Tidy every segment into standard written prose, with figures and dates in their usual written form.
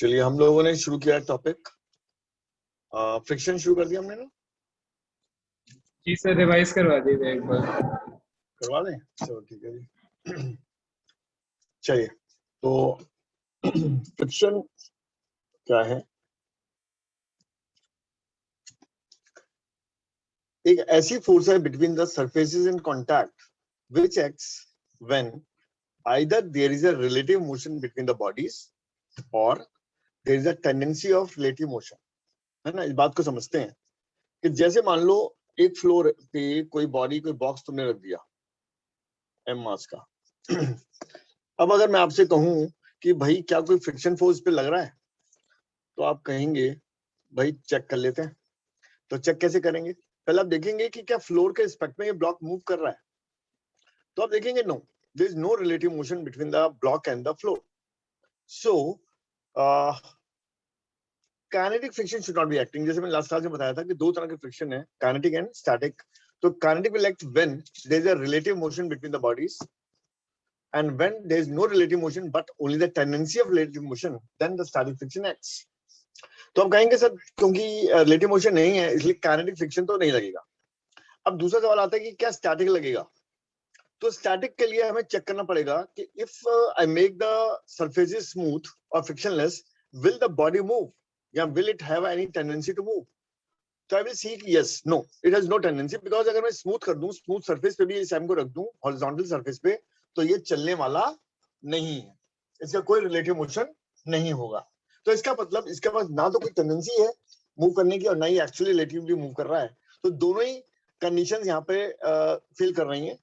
चलिए हम लोगों ने शुरू किया टॉपिक फ्रिक्शन शुरू कर दिया हमने ना। जी सर, रिवाइज करवा दीजिए एक बार। करवा दें, चलो ठीक है जी। चलिए तो फ्रिक्शन क्या है? एक ऐसी फोर्स है between the surfaces in contact which acts when either there is a relative motion between the bodies और there is a tendency of relative motion. है ना, इस बात को समझते हैं कि जैसे मान लो एक फ्लोर पे कोई बॉडी कोई बॉक्स तुमने रख दिया एम मास का। अब अगर मैं आपसे कहूं कि भाई क्या कोई फ्रिक्शन फोर्स पे लग रहा है, तो आप कहेंगे भाई चेक कर लेते हैं। तो चेक कैसे करेंगे? पहले आप देखेंगे कि क्या फ्लोर के रिस्पेक्ट में ये ब्लॉक मूव कर रहा है। तो आप देखेंगे no, there is no relative motion between the block and the floor. So kinetic friction should not be acting. जैसे मैंने लास्ट क्लास में बताया था कि दो तरह के फ्रिक्शन है, काइनेटिक एंड स्टैटिक। तो kinetic will act when there is a relative motion between the bodies, and when there is no relative motion but only the tendency of relative motion, then the static friction acts. तो हम कहेंगे sir क्योंकि relative motion नहीं है इसलिए kinetic friction तो नहीं लगेगा। अब दूसरा सवाल आता है कि क्या स्टैटिक लगेगा? तो स्टैटिक के लिए हमें चेक करना पड़ेगा कि if I make the surfaces smooth और frictionless, will the body move या will it have any tendency to move? तो I will see yes no, it has no tendency, because अगर मैं स्मूथ कर दूं, स्मूथ सरफेस पे भी इस एम को रख दूं हॉरिजॉन्टल सरफेस पे, तो ये चलने वाला नहीं है, इसका कोई रिलेटिव मोशन नहीं होगा। तो इसका मतलब इसके पास ना तो कोई टेंडेंसी है मूव करने की और ना ही एक्चुअली रिलेटिवली मूव कर रहा है। तो दोनों ही कंडीशंस यहाँ पे फिल कर रही हैं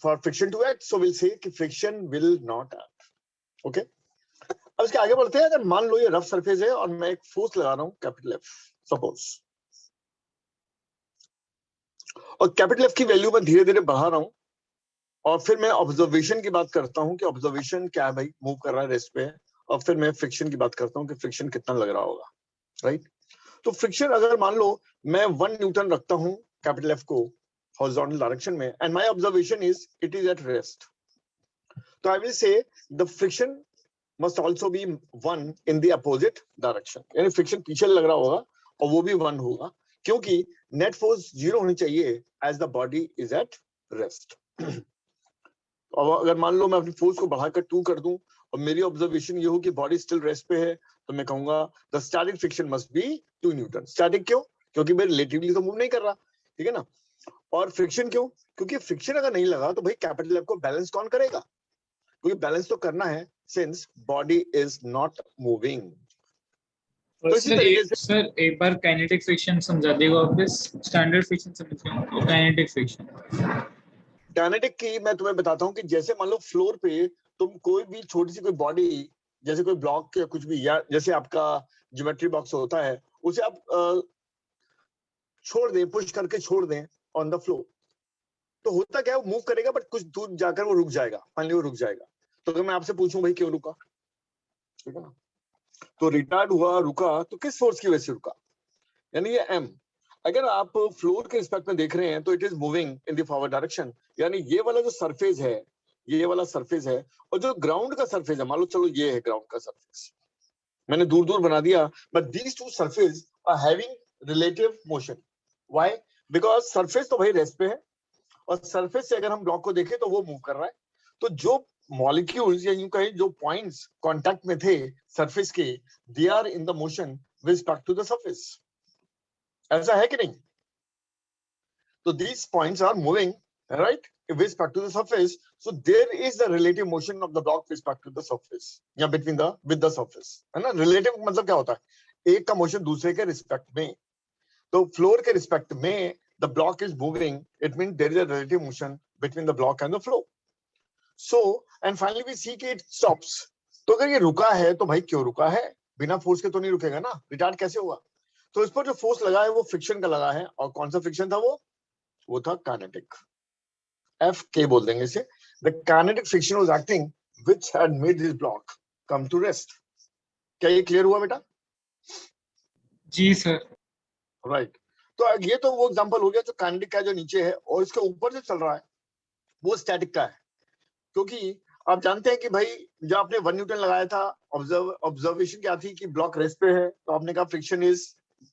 for friction to act. So will say कि friction will not act. Okay, अब इसके आगे बढ़ते हैं। अगर मान लो ये रफ सरफेस है और मैं एक फोर्स लगा रहा हूँ कैपिटल एफ सपोज, और कैपिटल एफ की वैल्यू मैं धीरे धीरे बढ़ा रहा हूं, और फिर मैं ऑब्जर्वेशन की बात करता हूं कि ऑब्जर्वेशन क्या है भाई, मूव कर रहा है रेस्ट पे, और फिर मैं फ्रिक्शन की बात करता हूं कि फ्रिक्शन कितना लग रहा होगा, राइट? तो फ्रिक्शन अगर मान लो मैं 1 न्यूटन रखता हूं कैपिटल एफ को हॉरिजॉन्टल डायरेक्शन में, and my observation is it is at rest, तो I will say the friction must also be 1 in the opposite direction. यानी फ्रिक्शन पीछे लग रहा होगा और वो भी 1 होगा, क्योंकि नेट फोर्स 0 होनी चाहिए as the body is at rest. और अगर मान लो मैं अपनी फोर्स को बढ़ाकर 2 कर दूं और मेरी ऑब्जर्वेशन ये हो कि बॉडी स्टिल रेस्ट पे है, तो मैं कहूंगा the static friction must be 2 Newton. Static क्यों? क्योंकि मैं रिलेटिवली तो मूव नहीं कर रहा, ठीक है ना। और फ्रिक्शन क्यों? क्योंकि फ्रिक्शन अगर नहीं लगा तो भाई कैपिटल एफ को बैलेंस कौन करेगा? क्योंकि बैलेंस तो करना है since body is not moving. तो इसी तरीके से सर एक बार काइनेटिक फ्रिक्शन समझा देगा वापस। स्टैंडर्ड फ्रिक्शन समझ गए, काइनेटिक फ्रिक्शन। काइनेटिक की मैं तुम्हें बताता हूँ कि जैसे मान लो फ्लोर पे तुम कोई भी छोटी सी कोई बॉडी, जैसे कोई ब्लॉक या कुछ भी, या जैसे आपका ज्योमेट्री बॉक्स होता है, उसे आप छोड़ दें, पुश करके छोड़ दें ऑन द फ्लोर, तो होता क्या है, वो मूव करेगा बट कुछ दूर जाकर वो रुक जाएगा, फाइनली वो रुक जाएगा। तो अगर मैं आपसे पूछूं भाई क्यों रुका, ठीक है ना, तो रिटार्ड हुआ, रुका, तो किस फोर्स की वजह से रुका? यानी ये एम। अगर आप फ्लोर के रिस्पेक्ट में देख रहे हैं तो it is moving in the forward direction, यानी ये वाला जो सरफेस है, ये वाला सरफेस है, और जो ग्राउंड का सरफेस है, मान लो चलो ये है ग्राउंड का सरफेस, मैंने दूर दूर बना दिया, but these two surface are having relative motion. Why? Because surface तो भाई रेस्ट पे है, और सरफेस से अगर हम ब्लॉक को देखें तो वो मूव कर रहा है। तो जो मॉलिक्यूल्स या यूं कहें जो पॉइंट्स कांटेक्ट में थे सरफेस के, they are in the motion with respect to the surface. ऐसा है कि नहीं? So these points are moving, right, with respect to the surface. So there is the relative motion of the block with respect to the surface, या between the with the surface, है ना। relative मतलब क्या होता है? एक का motion दूसरे के रिस्पेक्ट में। तो फ्लोर के रिस्पेक्ट में the block is moving, it means there is a relative motion between the block and the floor. So and finally we see कि it stops. तो अगर ये रुका है तो भाई क्यों रुका है? बिना फोर्स के तो नहीं रुकेगा ना, रिटार्ड कैसे हुआ? तो इस पर जो फोर्स लगा है वो फ्रिक्शन का लगा है, और कौन सा फ्रिक्शन था वो था काइनेटिक, एफ के बोल देंगे इसे। The kinetic friction was acting which had made this block come to rest. क्या ये क्लियर हुआ बेटा? जी सर। राइट। तो ये तो वो एग्जांपल हो गया जो काइनेटिक का जो नीचे है, और इसके ऊपर जो चल रहा है वो स्टैटिक का है, क्योंकि आप जानते हैं कि भाई जब आपने 1 न्यूटन लगाया था, ऑब्जर्वेशन क्या थी कि ब्लॉक रेस्ट पे है, तो आपने कहा friction is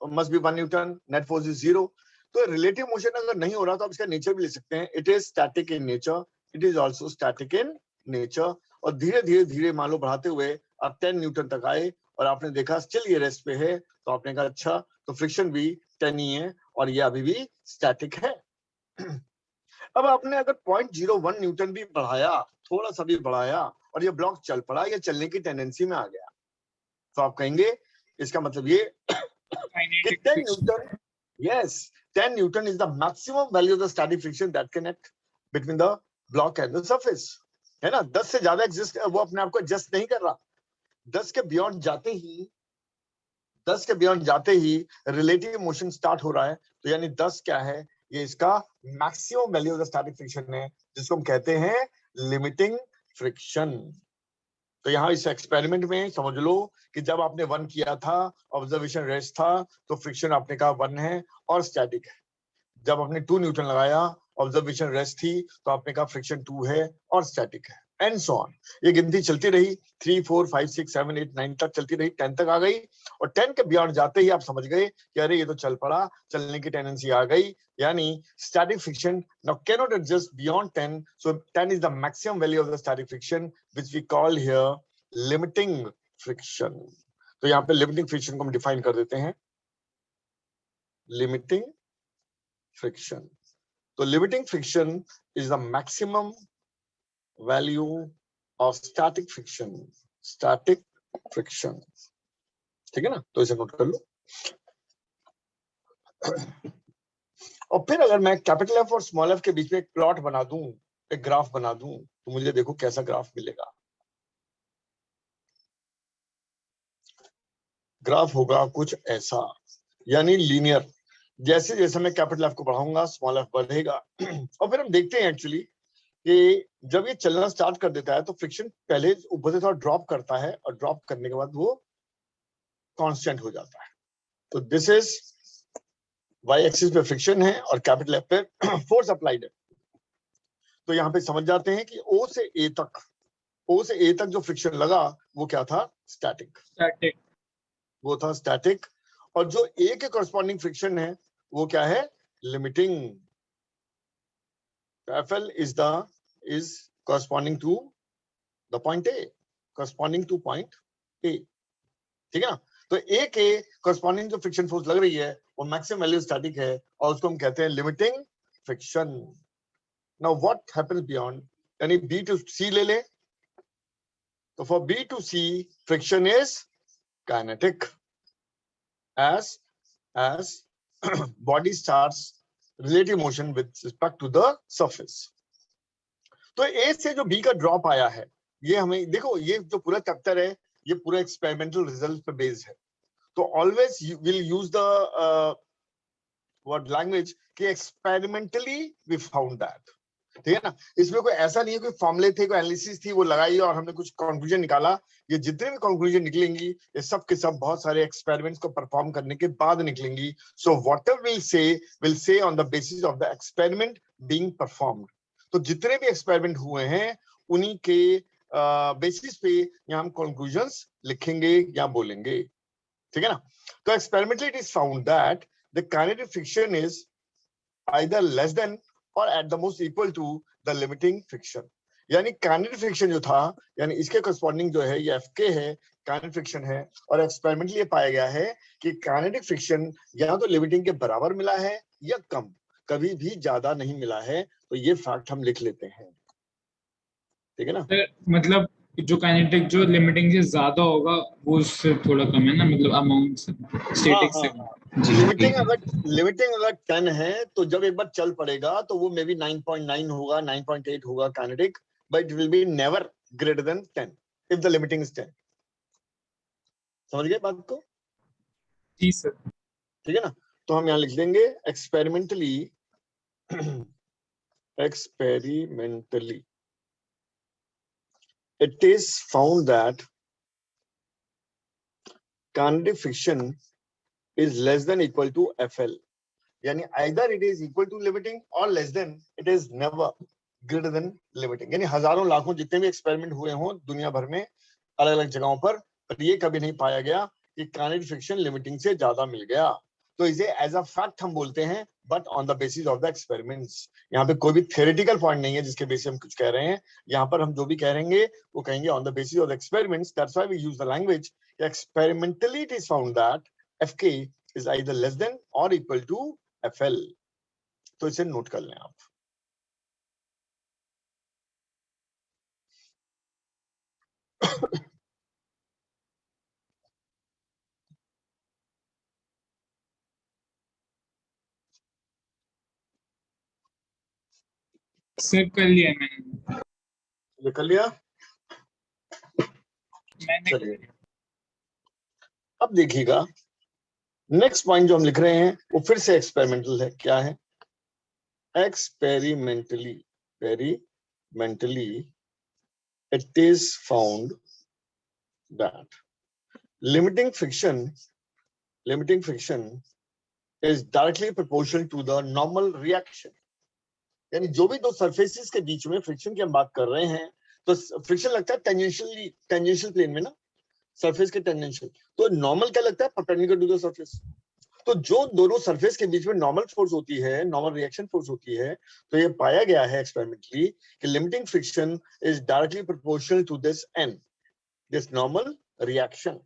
must be 1 Newton, net force is 0। तो रिलेटिव मोशन अगर नहीं हो रहा तो आप इसका नेचर भी ले सकते हैं, it is static in nature, it is also static in nature. और धीरे धीरे धीरे मान लो बढ़ाते हुए आप 10 न्यूटन तक आए और आपने देखा स्टिल ये रेस्ट पे है, तो आपने कहा अच्छा तो फ्रिक्शन भी 10 ही है और ये अभी भी स्टैटिक है। अब आपने अगर 0.01 न्यूटन भी बढ़ाया, थोड़ा सा भी बढ़ाया और ये ब्लॉक चल पड़ा, ये चलने की टेंडेंसी में आ गया, तो आप कहेंगे इसका मतलब ये कि 10 Newton, yes, 10 Newton is the maximum value of the static friction that can act between the block and the surface, है ना। 10 से ज्यादा एग्जिस्ट, वो अपने आप को एडजस्ट नहीं कर रहा। 10 के बियॉन्ड जाते ही 10 के बियॉन्ड जाते ही रिलेटिव मोशन स्टार्ट हो रहा है, तो यानी 10 क्या है, ये इसका maximum value of the static friction है, जिसको हम कहते हैं लिमिटिंग फ्रिक्शन। तो यहाँ इस एक्सपेरिमेंट में समझ लो कि जब आपने 1 किया था, ऑब्जर्वेशन रेस्ट था, तो फ्रिक्शन आपने कहा 1 है और स्टैटिक है। जब आपने 2 न्यूटन लगाया, ऑब्जर्वेशन रेस्ट थी, तो आपने कहा फ्रिक्शन 2 है और स्टैटिक है, एंड सो ऑन। ये गिनती चलती रही, 3 4 5 6 7 8 9 तक चलती रही, 10 तक आ गई। और 10 के बियॉन्ड जाते ही आप समझ गए कि अरे ये तो चल पड़ा, चलने की टेंडेंसी आ गई, यानी static friction now cannot adjust beyond 10, so 10 is the maximum value of the static friction, which we call here limiting friction। तो यहाँ पे लिमिटिंग फ्रिक्शन को हम डिफाइन कर देते हैं, लिमिटिंग फ्रिक्शन। तो limiting friction is the maximum value of static friction, static friction, ठीक है ना। तो इसे नोट कर लो। और फिर अगर मैं कैपिटल एफ और स्मॉल एफ के बीच में एक प्लॉट बना दूं, एक ग्राफ बना दूं, तो मुझे देखो कैसा ग्राफ मिलेगा। ग्राफ होगा कुछ ऐसा, यानी लीनियर। जैसे जैसे मैं कैपिटल एफ को बढ़ाऊंगा, स्मॉल एफ बढ़ेगा। और फिर हम देखते हैं एक्चुअली कि जब ये चलना स्टार्ट कर देता है तो फ्रिक्शन पहले ऊपर से थोड़ा ड्रॉप करता है और ड्रॉप करने के बाद वो कांस्टेंट हो जाता है। तो दिस इज वाई एक्सिस पे फ्रिक्शन है और कैपिटल एफ पे फोर्स अप्लाइड है। तो यहाँ पे समझ जाते हैं कि ओ से ए तक जो फ्रिक्शन लगा वो क्या था, स्टैटिक। वो था स्टैटिक। और जो ए के कॉरस्पॉन्डिंग फ्रिक्शन है वो क्या है, limiting. FL is corresponding to the point A, corresponding to point A, ठीक है ना। तो ए के कॉरस्पॉन्डिंग जो फ्रिक्शन फोर्स लग रही है वो मैक्सिमम वैल्यू स्टैटिक है और उसको हम कहते हैं limiting friction. Now what happens beyond, यानी बी टू सी ले ले, तो for B to C friction is kinetic as body starts relative motion with respect to the surface। तो ए से जो बी का ड्रॉप आया है, ये हमें देखो, ये जो पूरा चैप्टर है ये पूरा एक्सपेरिमेंटल रिजल्ट पे बेस्ड है। तो always will use the word language कि एक्सपेरिमेंटली वी फाउंड दैट, ठीक है ना। इसमें कोई ऐसा नहीं है कोई फॉर्मूले थे, कोई एनालिसिस थी, वो लगाई और हमने कुछ कंक्लूजन निकाला। ये जितने भी कंक्लूजन निकलेंगी ये सब के सब बहुत सारे एक्सपेरिमेंट्स को परफॉर्म करने के बाद निकलेंगी। So whatever will say on the basis of the experiment being performed. तो जितने भी एक्सपेरिमेंट हुए हैं उन्हीं के बेसिस पे यहाँ हम कंक्लूजन्स लिखेंगे या बोलेंगे, ठीक है ना। तो experimentally it is found that the kinetic friction is either less than or at the most equal to the limiting friction। यानी काइनेटिक फ्रिक्शन जो था, यानी इसके कॉरस्पॉन्डिंग जो है ये एफके है, काइनेटिक फ्रिक्शन है। और एक्सपेरिमेंटली ये पाया गया है कि काइनेटिक फ्रिक्शन या तो लिमिटिंग के बराबर मिला है या कम, कभी भी ज्यादा नहीं मिला है। तो ये फैक्ट हम लिख लेते हैं, ठीक है ना। मतलब जो काइनेटिक जो लिमिटिंग से ज्यादा होगा वो उससे थोड़ा कम है ना, मतलब अमाउंट से, स्टैटिक से। लिमिटिंग अगर 10 है तो जब एक बार चल पड़ेगा तो वो मे बी 9.9 होगा, 9.8 होगा kinetic, but it will be never greater than 10 if the limiting is 10। समझ गए बात को? जी सर। ठीक है ना। तो हम यहाँ लिख देंगे experimentally it is found that kinetic friction is less than equal to FL, यानी either it is equal to limiting or less than, it is never greater than limiting, यानी हजारों लाखों जितने भी एक्सपेरिमेंट हुए हों दुनिया भर में अलग अलग जगहों पर ये कभी नहीं पाया गया कि काइनेटिक फ्रिक्शन लिमिटिंग से ज्यादा मिल गया। तो इसे एज अ फैक्ट हम बोलते हैं, but on the basis of the experiments. यहाँ पे कोई भी थ्योरेटिकल पॉइंट नहीं है जिसके बेसिस हम कुछ कह रहे हैं। यहाँ पर हम जो भी कह रहेंगे वो कहेंगे on the basis of the experiments. That's why we use the language experimentally it is found that Fk is either less than or equal to Fl। तो इसे नोट कर लें आप। सेव कर लिया मैंने। ये कर लिया? मैंने कर चलिए लिया। अब देखिएगा नेक्स्ट पॉइंट जो हम लिख रहे हैं वो फिर से एक्सपेरिमेंटल है। क्या है? experimentally it is found that limiting friction is directly proportional to the normal reaction। यानी जो भी दो सरफेसेस के बीच में फ्रिक्शन की हम बात कर रहे हैं तो फ्रिक्शन लगता है टेंजेंशियल प्लेन में ना, सरफेस के टेंजेंशियल। तो नॉर्मल क्या लगता है? Perpendicular to the surface. तो जो दोनों सरफेस के बीच में नॉर्मल फोर्स होती है, नॉर्मल रिएक्शन फोर्स होती है, तो ये पाया गया है एक्सपेरिमेंटली कि limiting friction is directly proportional to this N, this normal reaction.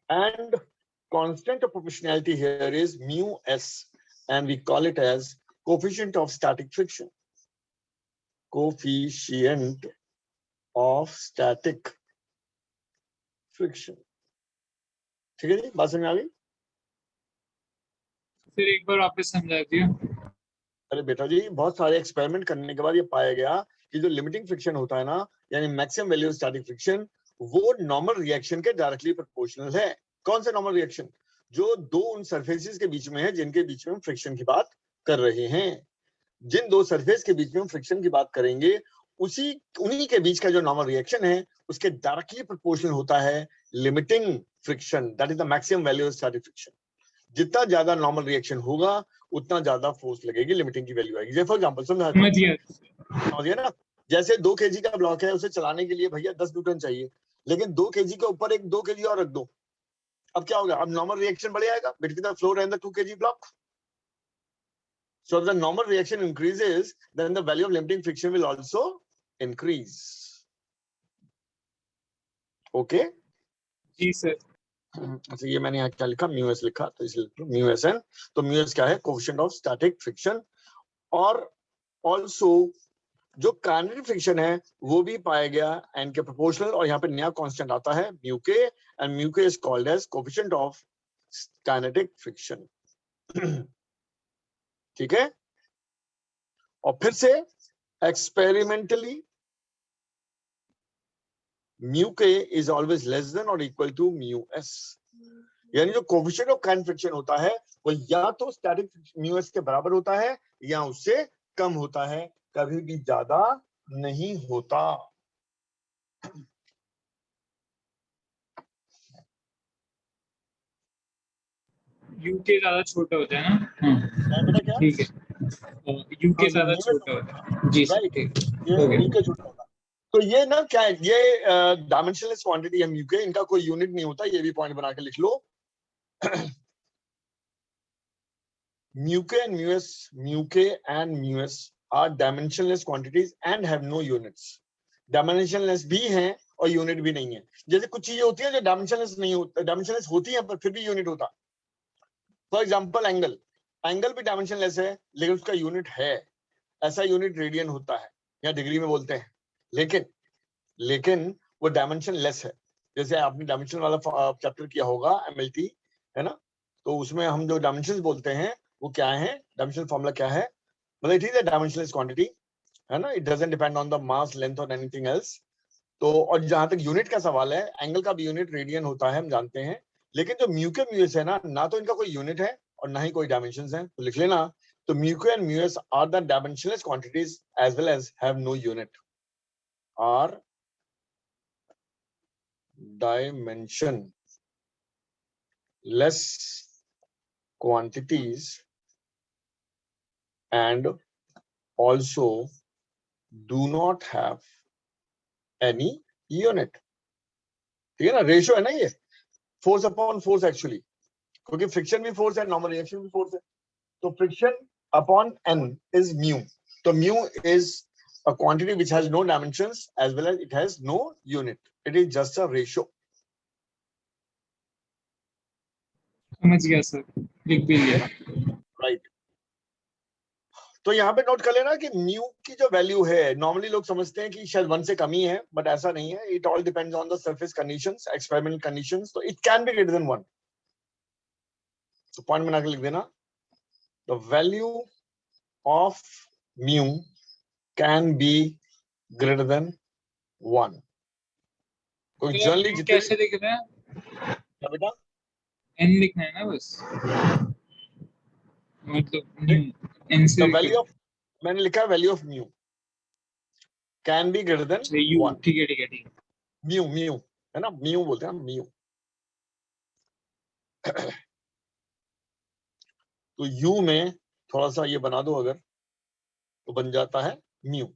And constant of proportionality here is mu s, and we call it as coefficient of static friction। coefficient of static friction। ठीक है जी, बात समझ में आ गई? फिर एक बार वापस समझा दियो। अरे बेटा जी, बहुत सारे एक्सपेरिमेंट करने के बाद ये पाया गया कि जो लिमिटिंग फ्रिक्शन होता है ना, यानी मैक्सिमम वैल्यू स्टैटिक फ्रिक्शन, वो नॉर्मल रिएक्शन के डायरेक्टली प्रोपोर्शनल है। कौन सा नॉर्मल रिएक्शन? जो दो उन सरफेसेस के बीच में है जिनके बीच में हम फ्रिक्शन की बात कर रहे हैं। जिन दो सरफेस के बीच में हम फ्रिक्शन की बात करेंगे उन्हीं के बीच का जो नॉर्मल रिएक्शन है उसके डायरेक्टली प्रोपोर्शनल होता है limiting friction, that is the maximum value of static friction. जितना ज्यादा नॉर्मल रिएक्शन होगा उतना ज्यादा फोर्स लगेगी, लिमिटिंग की वैल्यू आएगी। जैसे फॉर एग्जांपल समझिए ना, जैसे 2 kg का ब्लॉक है, उसे चलाने के लिए भैया 10 न्यूटन चाहिए, लेकिन 2 kg के ऊपर एक 2 kg और रख दो, अब क्या होगा? अब नॉर्मल रिएक्शन बढ़ जाएगा between the floor and the 2 kg block. So if the normal reaction increases, then the value of limiting friction will also increase। Okay? जी सर। अच्छा, ये मैंने यहाँ क्या लिखा? म्यू एस लिखा, तो इसलिए म्यू एस एन। तो म्यू एस क्या है? Coefficient of static friction. और ऑल्सो जो काइनेटिक फ्रिक्शन है वो भी पाया गया एन के प्रोपोर्शनल, और यहाँ पे नया कांस्टेंट आता है mu k, and mu k is called as coefficient of kinetic friction. ठीक है? और फिर से experimentally mu k is always less than or equal to mu s। यानी जो कोएफिशिएंट ऑफ काइनेटिक फ्रिक्शन होता है वो या तो स्टैटिक mu s के बराबर होता है या उससे कम होता है, कभी भी ज्यादा नहीं होता। यूके ज्यादा छोटा होता है ना? हाँ बेटा क्या? ठीक है, यूके जो ज्यादा mu s छोटा होता है। जी सर राइट, ठीक ये हो mu गया। k छोटा होता है। तो ये ना क्या है, ये डायमेंशनलेस क्वांटिटी है mu k, इनका कोई यूनिट नहीं होता, ये भी पॉइंट बना के लिख लो। mu k and mu s are dimensionless quantities and have no units। Dimensionless भी हैं और यूनिट भी नहीं है। जैसे कुछ चीजें होती है जो डायमेंशनलेस नहीं होती, डायमेंशनलेस होती है पर फिर भी यूनिट होता। फॉर एग्जांपल एंगल भी डायमेंशनलेस है लेकिन उसका यूनिट है। ऐसा यूनिट रेडियन होता है या डिग्री में बोलते हैं, लेकिन वो डायमेंशन लेस है। जैसे आपने डायमेंशन वाला चैप्टर किया होगा MLT, है ना? तो उसमें हम जो डायमेंशन बोलते हैं वो क्या है, डायमेंशन फॉर्मूला क्या है? मतलब it is a dimensionless quantity, है ना? It doesn't depend on the mass, length और एनीथिंग एल्स। तो और जहां तक यूनिट का सवाल है, एंगल का भी यूनिट रेडियन होता है, हम जानते हैं। लेकिन जो म्यू के म्यू एस है ना तो इनका कोई यूनिट है और ना ही कोई डायमेंशंस हैं, तो लिख लेना। तो mu k and mu s are the dimensionless quantities as well as have no unit, are dimensionless quantities and also do not have any unit. ठीक है ना, रेशियो है ना ये, फोर्स अपॉन फोर्स एक्चुअली, क्योंकि फ्रिक्शन भी force है, normal reaction भी फोर्स है। तो friction upon n is mu. तो mu is a quantity which has no dimensions as well as it has no unit. It is just a ratio. समझ गया sir, लिख भी लिया। राइट। तो यहाँ पे नोट कर लेना कि म्यू की जो वैल्यू है, नॉर्मली लोग समझते हैं कि शायद 1 से कम ही है, बट ऐसा नहीं है। It all depends on the surface conditions, experimental conditions. तो it can be greater than 1। तो पॉइंट बना के लिख देना, the value of mu can be greater than 1। तो तो जनरली हम जितने कैसे लिख रहे हैं? क्या बेटा, n लिखना है ना बस, मतलब n से द वैल्यू ऑफ, मैंने लिखा है value of mu can be greater then u, 1। ठीक है ठीक है ठीक है। म्यू म्यू है ना, म्यू बोलते हैं म्यू। तो यू में थोड़ा सा ये बना दो अगर, तो बन जाता है म्यू।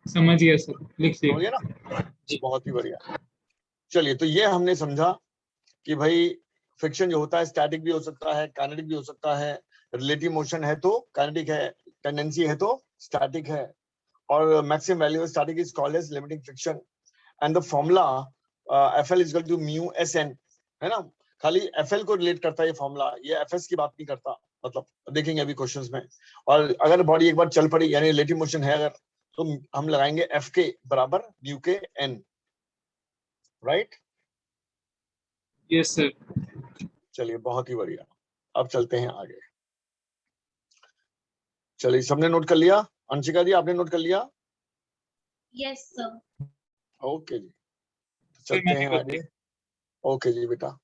समझ गया सर, लिख समझ गए लिया। ना, जी। बहुत ही बढ़िया। चलिए, तो ये हमने समझा कि भाई फ्रिक्शन जो होता है स्टैटिक भी हो सकता है, काइनेटिक भी हो सकता है। रिलेटिव मोशन है तो काइनेटिक है, टेंडेंसी है तो स्टैटिक है। और maximum value of static is called as limiting friction. And the formula FL is equal to mu SN, है ना। खाली FL को रिलेट करता है ये फॉर्मूला, ये FS की बात नहीं करता। मतलब देखेंगे अभी क्वेश्चंस में। और अगर बॉडी एक बार चल पड़ी, यानी रिलेटिव मोशन है अगर, तो हम लगाएंगे F के बराबर म्यू के N, राइट। Yes sir. चलिए, बहुत ही बढ़िया। अब चलते हैं आगे। चलिए, सबने नोट कर लिया? अंशिका जी, आपने नोट कर लिया? Yes sir. ओके जी, तो सर चलते मैंने हैं कर आगे। दी। ओके जी बेटा,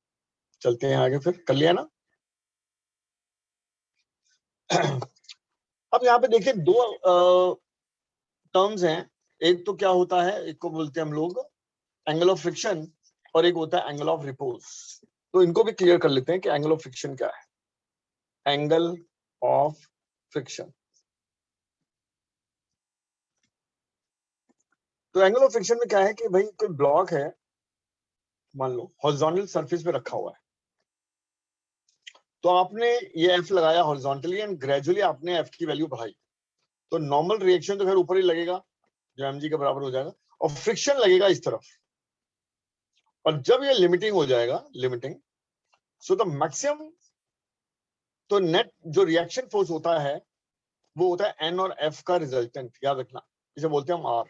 चलते हैं आगे। फिर कर लिया ना? अब यहाँ पे देखिए, दो टर्म्स हैं। एक तो क्या होता है, एक को बोलते हैं हम लोग एंगल ऑफ फ्रिक्शन, और एक होता है एंगल ऑफ रिपोज। तो इनको भी क्लियर कर लेते हैं कि एंगल ऑफ फ्रिक्शन क्या है। एंगल ऑफ फ्रिक्शन, तो एंगल ऑफ फ्रिक्शन में क्या है कि भाई कोई ब्लॉक है, मान लो हॉरिजॉन्टल सरफेस पे रखा हुआ है, तो आपने ये F लगाया हॉरिजॉन्टली एंड ग्रेजुअली आपने F की वैल्यू बढ़ाई, तो नॉर्मल रिएक्शन तो खैर ऊपर ही लगेगा जो mg के बराबर हो जाएगा, और फ्रिक्शन लगेगा इस तरफ। और जब ये लिमिटिंग हो जाएगा, लिमिटिंग, सो द मैक्सिमम, तो नेट जो रिएक्शन फोर्स होता है वो होता है N और F का रिजल्टेंट, याद रखना, इसे बोलते हैं हम R।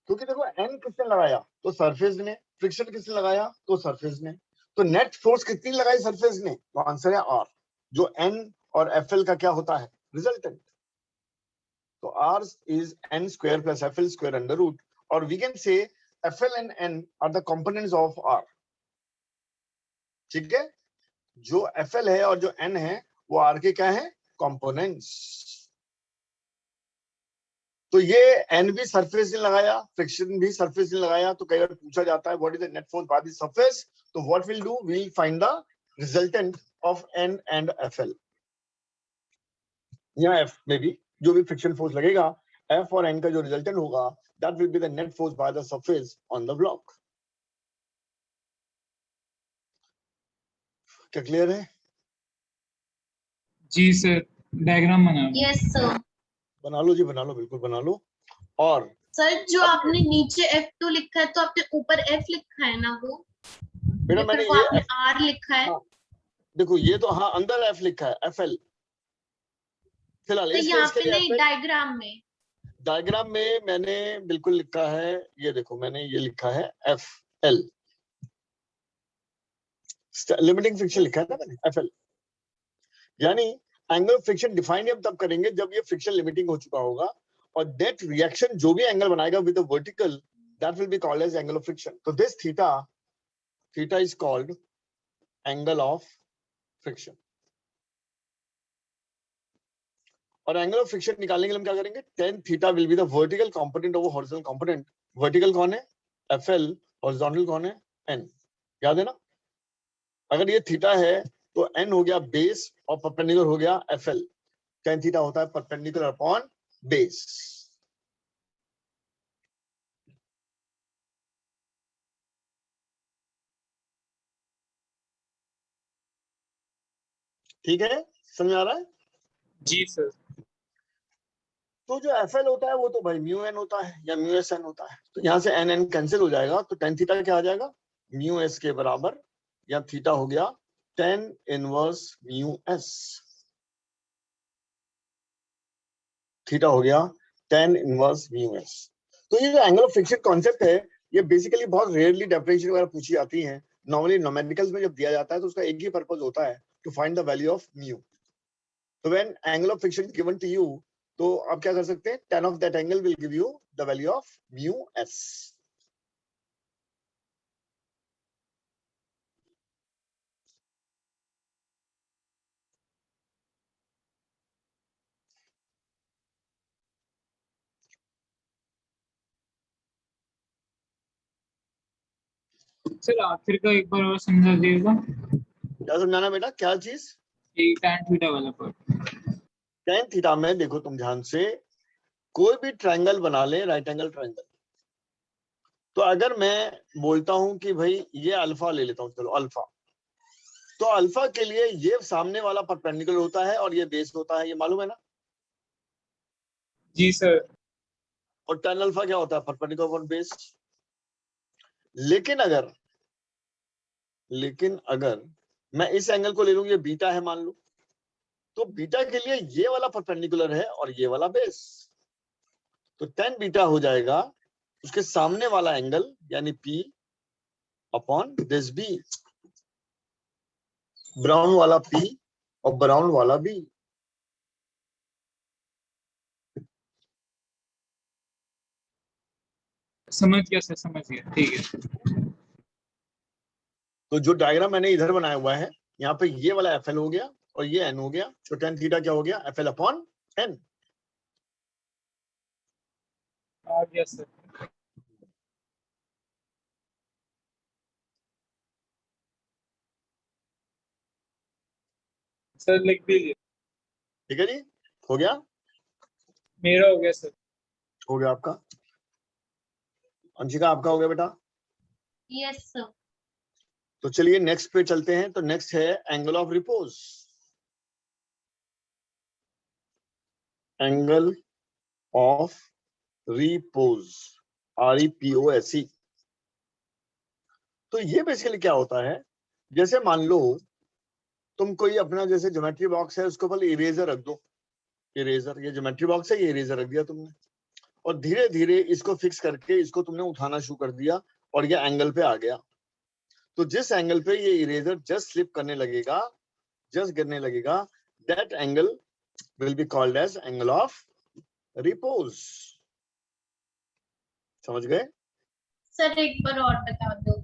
क्योंकि देखो N किसने लगाया, तो सरफेस ने, फ्रिक्शन किसने लगाया, तो सरफेस ने, तो नेट फोर्स कितनी लगाई सरफेस ने, तो आंसर है R, जो N और FL का क्या होता है, रिजल्टेंट। तो R is N square plus FL square under root, और we can say FL and N are the components of R। ठीक है, जो FL है और जो N है वो R के क्या है, कंपोनेंट्स। तो ये N भी सरफेस ने लगाया, फ्रिक्शन भी सरफेस ने लगाया, तो कई बार पूछा जाता है what is the net force by the surface, तो what will do, we will find the resultant of N and FL। या F में भी जो भी फ्रिक्शन फोर्स लगेगा, F और N का जो रिजल्टेंट होगा, that will be the net force by the surface on the block. क्या क्लियर है? जी सर, डायग्राम बना लो। Yes sir. बना लो जी, बना लो, बिल्कुल बना लो। और सर जो आपने नीचे F2 लिखा है, तो आपने ऊपर F लिखा है ना, वो बेटा मैंने को ये आपने R लिखा है। हाँ, देखो ये तो हाँ अंदर F लिखा है, FL फिलहाल तो इसके यहाँ इसके पे लिए नहीं, डायग्राम में। डायग्राम में मैंने बिल्कुल लिखा है, ये देखो मैंने ये लिखा है FL, लिमिटिंग फ्रिक्शन लिखा है ना मैंने, FL। यानी एंगल ऑफ फ्रिक्शन डिफाइन हम तब करेंगे जब ये फ्रिक्शन लिमिटिंग हो चुका होगा, और दैट रिएक्शन जो भी एंगल बनाएगा with the vertical, that will be called as angle of friction. तो this theta is called angle of friction. और एंगल ऑफ फ्रिक्शन निकालने के लिए हम क्या करेंगे, tan theta will be the vertical component over horizontal component. Vertical कौन है, FL, हॉरिजॉन्टल कौन है, N। याद है ना, अगर ये थीटा है तो N हो गया बेस और परपेंडिकुलर हो गया FL। tan थीटा होता है परपेंडिकुलर अपॉन बेस। ठीक है, समझ आ रहा है? जी सर। तो जो FL होता है वो तो भाई म्यू एन होता है या म्यू एस एन होता है, तो यहाँ से एन एन कैंसिल हो जाएगा, तो tan थीटा क्या आ जाएगा, म्यू एस के बराबर, या थीटा हो गया tan inverse mu S, theta हो गया tan इनवर्स म्यू एस। तो ये जो एंगल ऑफ फ्रिक्शन कॉन्सेप्ट है, ये बेसिकली बहुत रेयरली डेफिनेशन वगैरह पूछी जाती है। नॉर्मली न्यूमेरिकल्स में जब दिया जाता है तो उसका एक ही पर्पस होता है, to find the value of mu. तो when angle of friction given to you, तो आप क्या कर सकते हैं, tan of that angle will give you the value of mu s. Sir आखिर का एक बार और समझा दीजिएगा, क्या समझाना बेटा, क्या चीज? ये tan थीटा वाला पार्ट। tan थीटा में देखो तुम ध्यान से, कोई भी ट्रायंगल बना ले, राइट एंगल ट्रायंगल, तो अगर मैं बोलता हूं कि भाई ये अल्फा ले लेता हूं, चलो अल्फा, तो अल्फा के लिए ये सामने वाला परपेंडिकुलर होता है और ये बेस होता है, ये मालूम है ना? जी सर। और tan अल्फा क्या होता है, परपेंडिकुलर अपॉन बेस। लेकिन अगर मैं इस एंगल को ले लूं, ये बीटा है मान लो, तो बीटा के लिए ये वाला परपेंडिकुलर है और ये वाला बेस, तो tan बीटा हो जाएगा उसके सामने वाला एंगल यानी P upon this B, brown वाला P और ब्राउन वाला B। समझ गया सर, समझ गया, ठीक है। तो जो डायग्राम मैंने इधर बनाया हुआ है, यहाँ पे ये वाला FL हो गया और ये N हो गया, तो tan थीटा क्या हो गया, FL अपॉन N। आ गया सर। सर लिख दीजिए। ठीक है जी, हो गया? मेरा हो गया सर। हो गया आपका? अंशिका आपका हो गया बेटा? Yes sir. तो चलिए नेक्स्ट पे चलते हैं। तो नेक्स्ट है angle of repose. Angle of repose, REPOSE। तो ये बेसिकली क्या होता है, जैसे मान लो तुम कोई अपना जैसे ज्योमेट्री बॉक्स है, उसको पहले इरेजर रख दो, इरेजर, ये ज्योमेट्री बॉक्स है, ये इरेजर रख दिया तुमने, और धीरे धीरे इसको फिक्स करके इसको तुमने उठाना शुरू कर दिया और ये एंगल पे आ गया। तो जिस एंगल पे ये इरेजर जस्ट स्लिप करने लगेगा, जस्ट गिरने लगेगा, that angle will be called as angle of repose. समझ गए? सर एक बार और बता दो।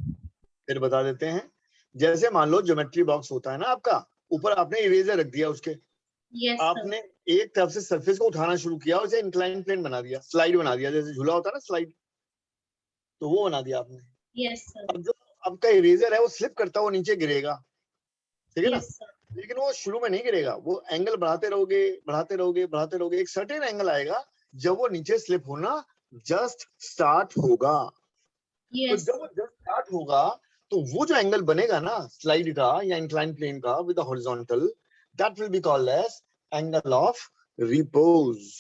फिर बता देते हैं। जैसे मान लो ज्योमेट्री बॉक्स होता है ना आपका, ऊपर आपने इरेजर रख दिया, उसके यस आपने एक तरफ से सरफेस को उठाना शुरू किया, उसे इंक्लाइन प्लेन बना दिया, स्लाइड बना दिया, जैसे झूला होता है ना स्लाइड, तो वो बना दिया आपने। Yes sir. अब जो आपका इरेजर है वो स्लिप करता हुआ नीचे गिरेगा, ठीक है ना? Yes sir. लेकिन वो शुरू में नहीं गिरेगा, वो एंगल बढ़ाते रहोगे, बढ़ाते रहोगे, बढ़ाते रहोगे, एक सर्टेन एंगल आएगा जब वो नीचे स्लिप होना जस्ट स्टार्ट होगा। तो यस जब वो जस्ट स्टार्ट होगा, तो वो जो एंगल बनेगा ना स्लाइड का या इंक्लाइन प्लेन का with horizontal, that will be called as angle of repose.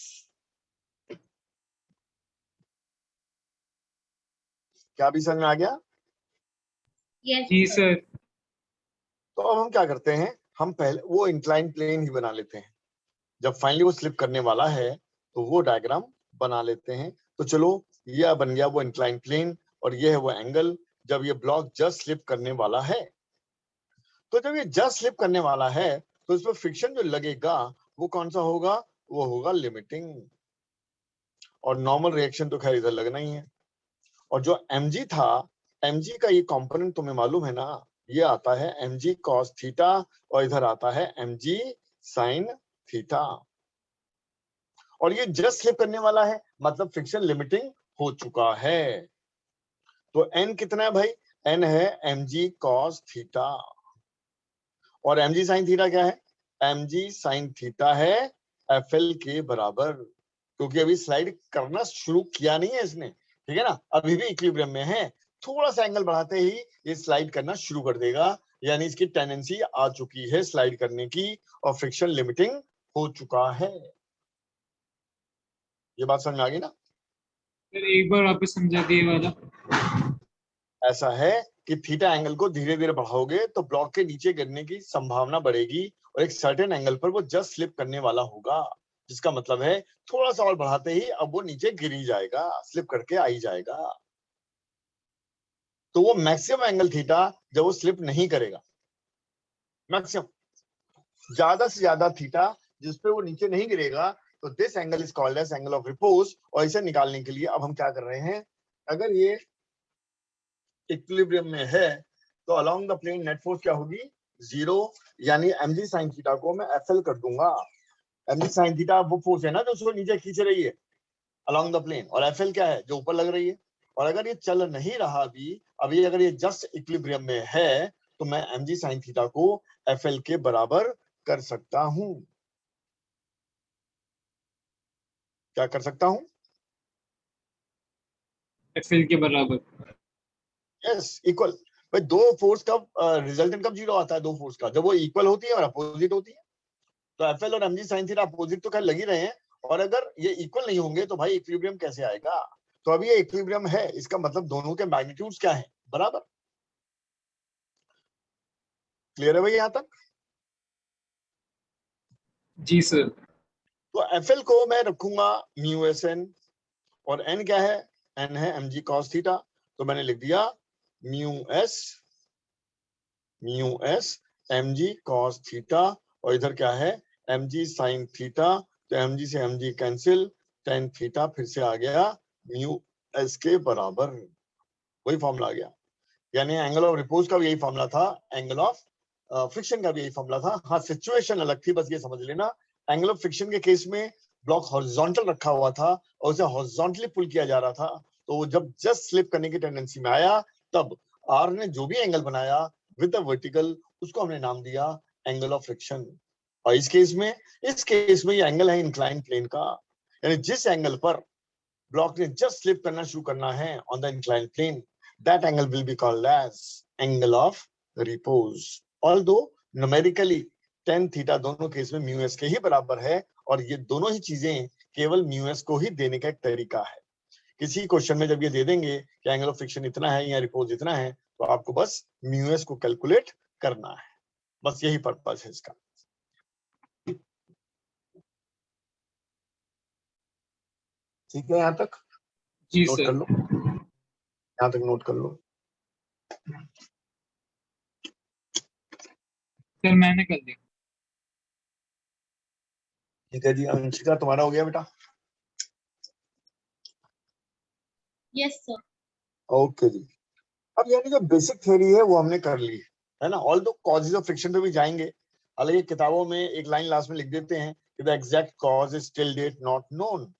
क्या भी समझ में आ गया? यस जी सर। सर। तो अब हम क्या करते हैं, हम पहले वो इंक्लाइन प्लेन ही बना लेते हैं। जब फाइनली वो स्लिप करने वाला है तो वो डायग्राम बना लेते हैं। तो चलो, ये बन गया वो इंक्लाइन प्लेन और ये है वो एंगल जब ये ब्लॉक जस्ट स्लिप करने वाला है। तो जब ये जस्ट स्लिप करने वाला है तो इसमें फ्रिक्शन जो लगेगा वो कौन सा होगा, वो होगा लिमिटिंग, और नॉर्मल रिएक्शन तो खैर इधर लगना ही है। और जो mg था, mg का ये कंपोनेंट तुम्हें मालूम है ना, ये आता है mg cos थीटा और इधर आता है mg sin थीटा, और ये जस्ट स्लिप करने वाला है, मतलब फ्रिक्शन लिमिटिंग हो चुका है। तो n कितना है भाई, n है mg cos थीटा, और mg sin थीटा क्या है, mg sin थीटा है FL के बराबर, क्योंकि अभी स्लाइड करना शुरू किया नहीं है इसने, ठीक है ना, अभी भी इक्विलिब्रियम में है। थोड़ा सा एंगल बढ़ाते ही ये स्लाइड करना शुरू कर देगा, यानी इसकी टेंडेंसी आ चुकी है स्लाइड करने की और फ्रिक्शन लिमिटिंग हो चुका है। ये बात समझ में आ गई ना? फिर एक बार वापस समझा दिए वाला। ऐसा है कि थीटा एंगल को धीरे धीरे बढ़ाओगे तो ब्लॉक के नीचे गिरने की संभावना बढ़ेगी और एक सर्टेन एंगल पर वो जस्ट स्लिप करने वाला होगा, जिसका मतलब है थोड़ा सा और बढ़ाते ही अब वो नीचे गिर ही जाएगा, स्लिप करके आ ही जाएगा। तो वो मैक्सिमम एंगल थीटा जब वो स्लिप नहीं करेगा, मैक्सिमम ज्यादा से ज्यादा थीटा जिसपे वो नीचे नहीं गिरेगा, तो this angle is called as angle of repose. और इसे निकालने के लिए अब हम क्या कर रहे हैं, अगर ये इक्विलिब्रियम में है तो along the plane net force क्या होगी, 0, यानी mg sin थीटा को मैं FL कर दूंगा। mg sin थीटा वो फोर्स है ना जो उसको नीचे खींच रही है अलोंग द प्लेन, और FL क्या है, जो ऊपर लग रही है। और अगर ये चल नहीं रहा अभी अगर ये जस्ट इक्विलिब्रियम में है तो मैं mg sin थीटा को FL के बराबर कर सकता हूं। क्या कर सकता हूं? FL के बराबर। Yes, equal. भाई दो फोर्स का रिजल्टेंट कब जीरो आता है, दो फोर्स का, जब वो इक्वल होती है और अपोजिट होती है। तो FL और mg sin थीटा अपोजिट तो खैर लग ही रहे हैं, और अगर ये इक्वल नहीं होंगे तो भाई इक्विलिब्रियम कैसे आएगा। तो अभी ये इक्विलिब्रियम है, इसका मतलब दोनों के मैग्नीट्यूड्स क्या है, बराबर। क्लियर है भाई यहां तक? जी सर। तो FL को मैं रखूंगा μSN, और n क्या है, n है mg cos थीटा, तो मैंने लिख दिया μS mg cos थीटा, और इधर क्या है mg sin थीटा, तो mg से mg कैंसिल, tan थीटा फिर से आ गया μS के बराबर, वही फॉर्मूला आ गया। यानी एंगल ऑफ रिपोज का भी यही फॉर्मूला था, एंगल ऑफ फ्रिक्शन का भी यही फॉर्मूला था। हाँ, सिचुएशन अलग थी, बस ये समझ लेना। एंगल ऑफ फ्रिक्शन के केस में ब्लॉक हॉरिजॉन्टल रखा हुआ था और उसे हॉरिजॉन्टली पुल किया जा रहा था, तो वो जब जस्ट स्लिप करने की टेंडेंसी में आया तब आर ने जो भी एंगल बनाया विद द वर्टिकल, उसको हमने नाम दिया एंगल ऑफ फ्रिक्शन। और इस केस में ये एंगल है इंक्लाइन प्लेन का, यानी जिस एंगल पर ब्लॉक ने जस्ट स्लिप करना शुरू करना है on the incline plane, that angle will be called as angle of repose. Although numerically tan theta दोनों केस में μs के ही बराबर है, और ये दोनों ही चीजें केवल μs को ही देने का एक तरीका है। किसी क्वेश्चन में जब ये दे देंगे कि एंगल ऑफ फ्रिक्शन इतना है या रिपोज इतना है, तो आपको बस μs को कैलकुलेट करना है, बस यही पर्पस है इसका। ठीक है, यहां तक जी नोट सर। कर लो, यहां तक नोट कर लो। सर मैंने कर दिया। ठीक है जी, अंशिका तुम्हारा हो गया बेटा? Yes sir. ओके जी। अब यानी जो बेसिक थ्योरी है वो हमने कर ली है ना। ऑल दो कॉजेज ऑफ फ्रिक्शन पे भी जाएंगे, हालांकि किताबों में एक लाइन लास्ट में लिख देते हैं कि the exact cause is till date not known.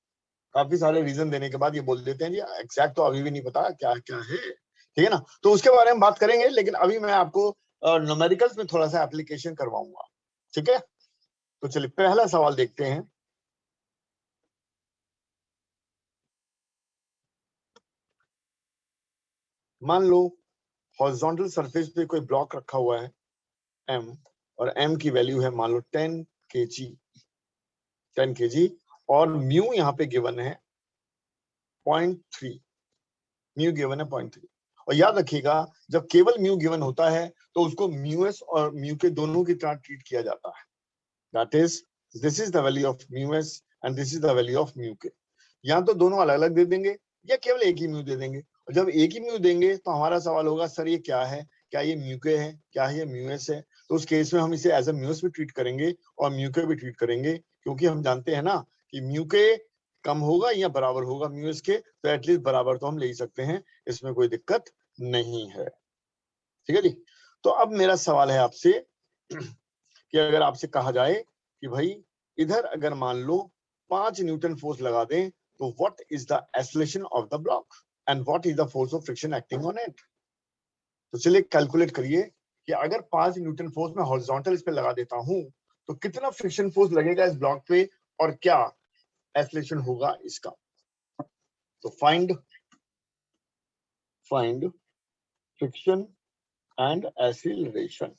काफी सारे रीजन देने के बाद ये बोल देते हैं जी एग्जैक्ट तो अभी भी नहीं पता क्या क्या है, ठीक है ना। तो उसके बारे में बात करेंगे, लेकिन अभी मैं आपको न्यूमेरिकल्स में थोड़ा सा एप्लीकेशन करवाऊंगा, ठीक है। तो चलिए पहला सवाल देखते हैं। मान लो हॉरिजॉन्टल सरफेस पे कोई ब्लॉक रखा हुआ है m, और m की वैल्यू है मान लो 10 kg, और म्यू यहाँ पे गिवन है 0.3, म्यू गिवन है 0.3। और याद रखिएगा जब केवल म्यू गिवन होता है तो उसको म्यूएस और म्यू के दोनों की तरह ट्रीट किया जाता है, that is this is the value of mu s and this is the value of mu के। या तो दोनों अलग अलग दे देंगे या केवल एक ही म्यू दे देंगे। और जब एक ही म्यू देंगे तो हमारा सवाल होगा सर ये क्या है, क्या ये म्यू के है, क्या ये म्यूएस है। तो उस केस में हम इसे एज ए म्यूएस भी ट्रीट करेंगे और म्यू के भी ट्रीट करेंगे, क्योंकि हम जानते हैं ना कि म्यू के कम होगा या बराबर होगा म्यूएस के, तो एटलीस्ट बराबर तो हम ले ही सकते हैं, इसमें कोई दिक्कत नहीं है, ठीक है जी। तो अब मेरा सवाल है आपसे कि अगर आपसे कहा जाए कि भाई इधर अगर मान लो 5 न्यूटन फोर्स लगा दें तो what is the acceleration of the block and what is the force of friction acting on it. तो चलिए कैलकुलेट करिए कि अगर 5 न्यूटन फोर्स में हॉरिजॉन्टल इस पे लगा देता हूं तो कितना फ्रिक्शन फोर्स लगेगा इस ब्लॉक पे और क्या एक्सेलरेशन होगा इसका। तो फाइंड फ्रिक्शन एंड एक्सीलरेशन।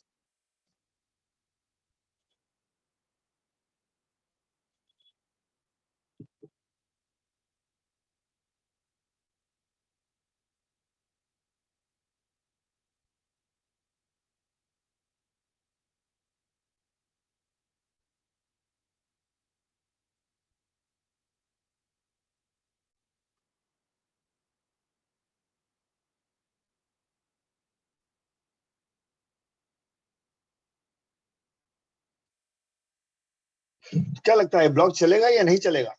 क्या लगता है ब्लॉक चलेगा या नहीं चलेगा?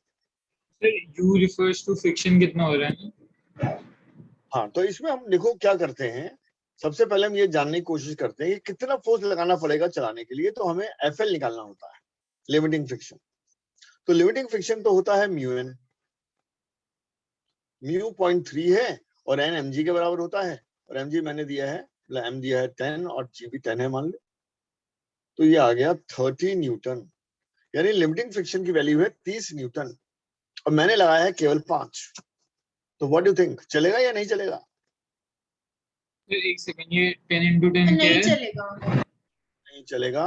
Sir U refers to friction कितना हो रहा है ना? हाँ, तो इसमें हम देखो क्या करते हैं, सबसे पहले हम ये जानने की कोशिश करते हैं कि कितना फोर्स लगाना पड़ेगा चलाने के लिए। तो हमें FL निकालना होता है, लिमिटिंग फ्रिक्शन। तो लिमिटिंग फ्रिक्शन तो होता है म्यू एन, म्यू 0.3 है और एन mg के बराबर होता है। और mg मैंने दिया है, मतलब m दिया है 10 और g भी 10 है मान लो। तो ये आ गया 30 न्यूटन, यानी लिमिटिंग फ्रिक्शन की वैल्यू है 30 न्यूटन और मैंने लगाया है केवल 5। तो व्हाट डू थिंक, चलेगा या नहीं चलेगा? सर एक सेकंड, ये 10 into 10 क्या नहीं है? चलेगा। नहीं चलेगा,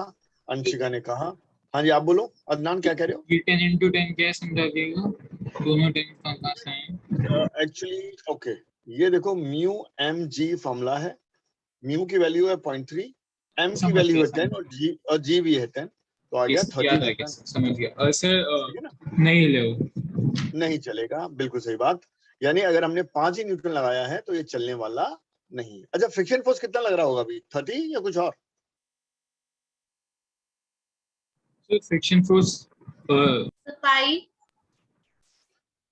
अंशिका ने कहा। हाँ जी, आप बोलो अदनान, क्या कह रहे हो? ये 10 into 10 क्या है समझा दीजिएगा, दोनों 10 कहाँ से आए? एक्चुअली ओके, ये देखो म्यू एम जी फॉर्मूला है। म्यू की वैल्यू है 0.3, एम की समझ वैल्यू गया, है 10 और जी भी है 10, तो आ गया 30 याद आ गया, न्यूटन। समझ गया। सर ठीक है ना? नहीं ले वो। नहीं चलेगा, बिल्कुल सही बात। यानी अगर हमने 5 ही न्यूटन लगाया है तो ये चलने वाला नहीं है। अच्छा, फ्रिक्शन फोर्स कितना लग रहा होगा अभी, 30 या कुछ और? Sir friction force 5।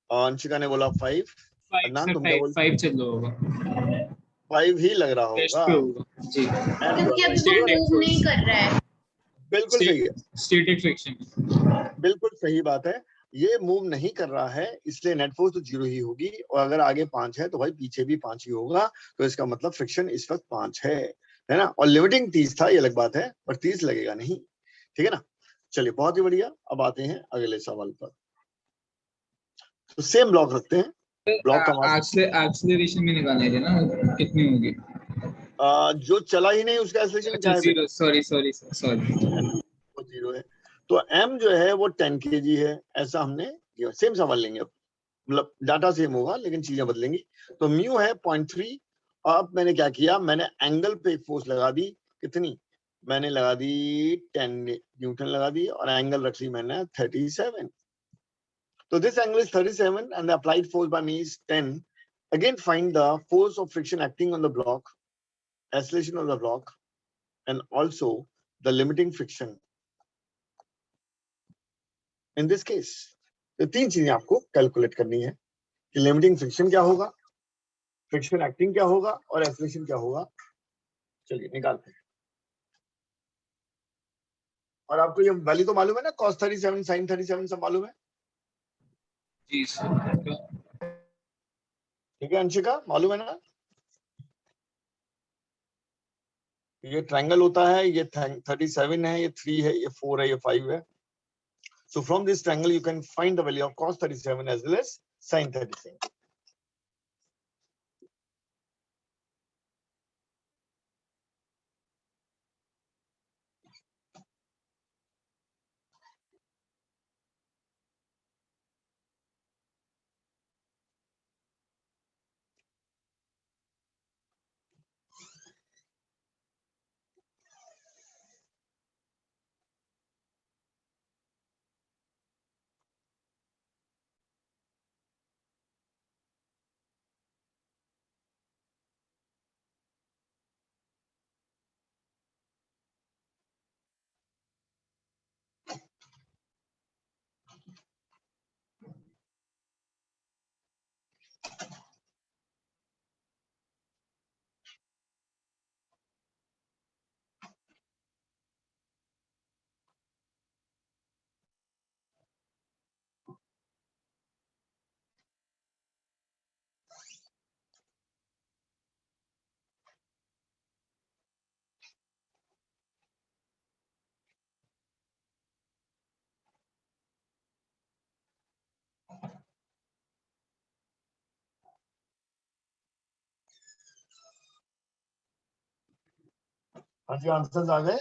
अंशिका ने बोला 5। 5 अदनान सर, तुम क्या 5 बोल? 5 चल रहा होगा, 5 ही लग रहा टेस्ट होगा। पे होगा जी। एम जो क्योंकि है अभी वो स्टैटिक मूव फोर्स, नहीं कर रहा है। बिल्कुल सही है, स्टैटिक फ्रिक्शन। बिल्कुल सही बात है। ये मूव नहीं कर रहा है, इसलिए नेट फोर्स तो 0 ही होगी। और अगर आगे 5 है तो भाई पीछे भी 5 ही होगा। तो इसका मतलब फ्रिक्शन इस वक्त 5 है ना? और लिमिटिंग 30 था, ये अलग बात है, पर 30 लगेगा नहीं। ठीक है ना? चलिए, बहुत ही बढ़िया। अब आते हैं अगले सवाल पर। तो सेम ब्लॉक रखते हैं। ब्लॉक का मास एक्सीलरेशन भी निकालना है ना, कितनी होगी? जो चला ही नहीं उसका एक्सेलरेशन अच्छा क्या है बेटा? 0, सॉरी। वो 0 है। तो m जो है वो 10 kg है, ऐसा हमने किया। सेम सवाल लेंगे अब, मतलब डाटा सेम होगा लेकिन चीजें बदलेंगी। तो म्यू है 0.3। अब मैंने क्या किया, मैंने एंगल पे फोर्स लगा दी। कितनी? मैंने लगा दी 10 न्यूटन लगा दी और एंगल रख ली मैंने 37। तो this angle is 37 and the applied force by me is 10. Again find the force of friction acting on the block, acceleration of the block, and also the limiting friction in this case. तो 3 चीजें आपको calculate करनी है कि limiting friction क्या होगा, friction acting क्या होगा और एक्सेलरेशन क्या होगा। चलिए निकालते हैं। और आपको ये वैल्यू तो मालूम है ना, cos 37 sin 37 सब मालूम है? जी सर। ठीक है अंशिका, मालूम है ना? ये ट्रायंगल होता है, ये 37 है, ये 3 है, ये 4 है, ये 5 है। So from this triangle you can find the value of cos 37 as well as sin 37. हाँ जी, आंसर्स आ गए।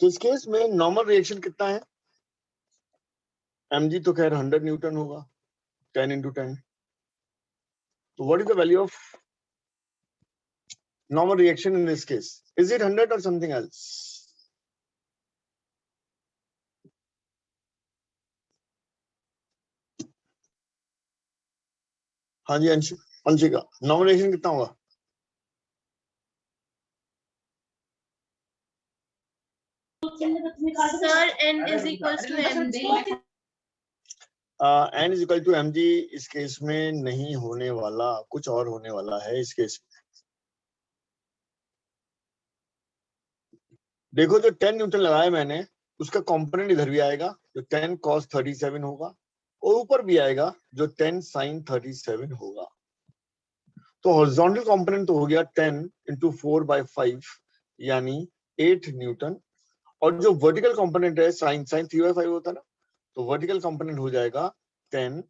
तो इस केस में नॉर्मल रिएक्शन कितना है? mg तो खैर 100 न्यूटन होगा, 10 into 10। तो what is the value of normal reaction in this case? Is it 100 or something else? हाँ जी अंशिका, normal reaction कितना होगा? Sir, n is equals to mg. n is equal to mg इस case में नहीं होने वाला, कुछ और होने वाला है इस केस में। देखो जो 10 न्यूटन लगाया मैंने, उसका कंपोनेंट इधर भी आएगा जो 10 cos 37 होगा, और ऊपर भी आएगा जो 10 sin 37 होगा। तो हॉरिजॉन्टल कंपोनेंट तो हो गया 10 into 4/5 यानी 8 न्यूटन, और जो वर्टिकल कंपोनेंट है sin 3/5 होता है ना, तो वर्टिकल कंपोनेंट हो जाएगा 10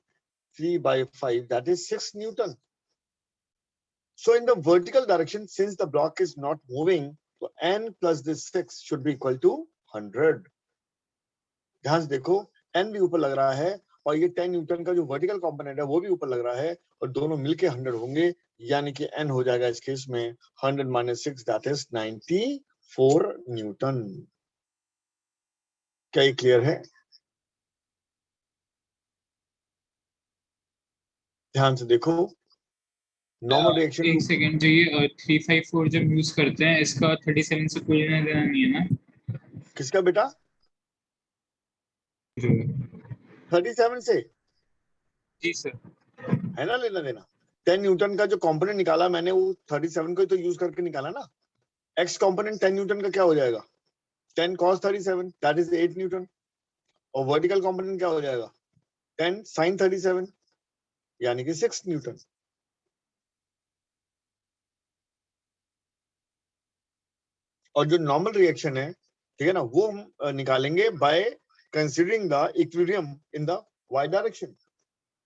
3/5 that is 6 Newton. So in the vertical direction, since the block is not moving, so n plus this 6 should be equal to 100. ध्यान से देखो, n भी ऊपर लग रहा है और ये 10 न्यूटन का जो वर्टिकल कंपोनेंट है वो भी ऊपर लग रहा है, और दोनों मिलके 100 होंगे, यानी कि n हो जाएगा इस केस में 100 minus 6 that is 94 न्यूटन। क्या ये क्लियर है? ध्यान से देखो, नॉर्मल रिएक्शन। एक सेकंड, जो ये 354 जब यूज करते हैं, इसका 37 से कोई लेना देना नहीं है ना? किसका बेटा? जो 37 से जी सर, है ना लेना देना। 10 न्यूटन का जो कंपोनेंट निकाला मैंने वो 37 को ही तो यूज करके निकाला ना। एक्स कंपोनेंट 10 न्यूटन का क्या हो जाएगा? 10 cos 37 दैट इज 8 न्यूटन, और वर्टिकल कंपोनेंट क्या हो जाएगा? 10 sin 37 यानी कि 6 न्यूटन। और जो नॉर्मल रिएक्शन है, ठीक है ना, वो हम निकालेंगे by considering the equilibrium in the Y direction.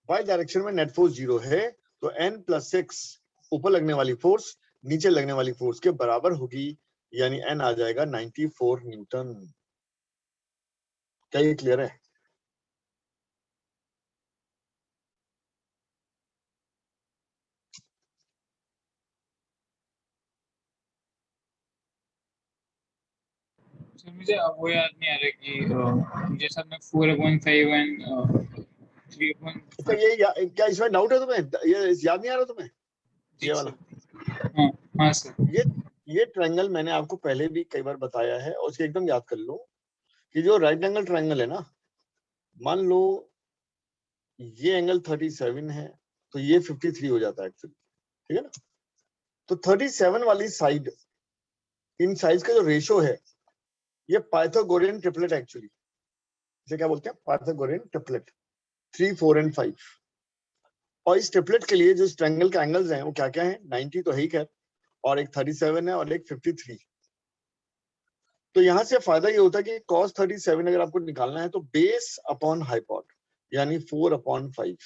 Y direction में नेट फोर्स 0 है, तो n + 6 ऊपर लगने वाली फोर्स नीचे लगने वाली फोर्स के बराबर होगी, यानी n आ जाएगा 94 न्यूटन। क्या ये क्लियर है? सर मुझे अब वो याद नहीं आ रहा कि मुझे सर में 4/5 एंड 3/5। अच्छा क्या इसमें डाउट है तुम्हें? ये याद नहीं आ रहा तुम्हें ये वाला? हाँ हाँ सर। ये ट्रायंगल मैंने आपको पहले भी कई बार बताया है, और उसके एकदम याद कर लो कि जो राइट एंगल ट्रायंगल है ना, मान लो ये एंगल 37 है, तो ये 53 हो जाता है एक्चुअली, ठीक है ना। तो 37 वाली साइड, इन साइड्स का जो रेशो है, ये पाइथागोरियन ट्रिपलेट एक्चुअली, इसे क्या बोलते हैं? Pythagorean triplet, 3 4 and 5। और इस ट्रिपलेट के लिए जो इस ट्रायंगल के एंगल्स हैं वो क्या क्या है? 90 तो है ही खैर, और एक 37 है और एक 53। तो यहां से फायदा ये होता है कि cos 37 अगर आपको निकालना है तो बेस अपॉन हाइपोट यानी 4/5,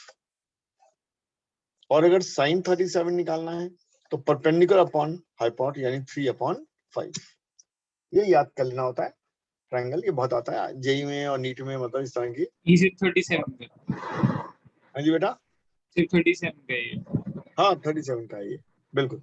और अगर sin 37 निकालना है तो परपेंडिकुलर अपॉन हाइपोट यानी 3/5। ये याद कर लेना होता है ट्रायंगल, ये बहुत आता है जेई में और नीट में, मतलब इस तरह की। ये सिर्फ 37 का? हाँ जी बेटा, सिर्फ 37 का ये? हाँ 37 का है ये, बिल्कुल।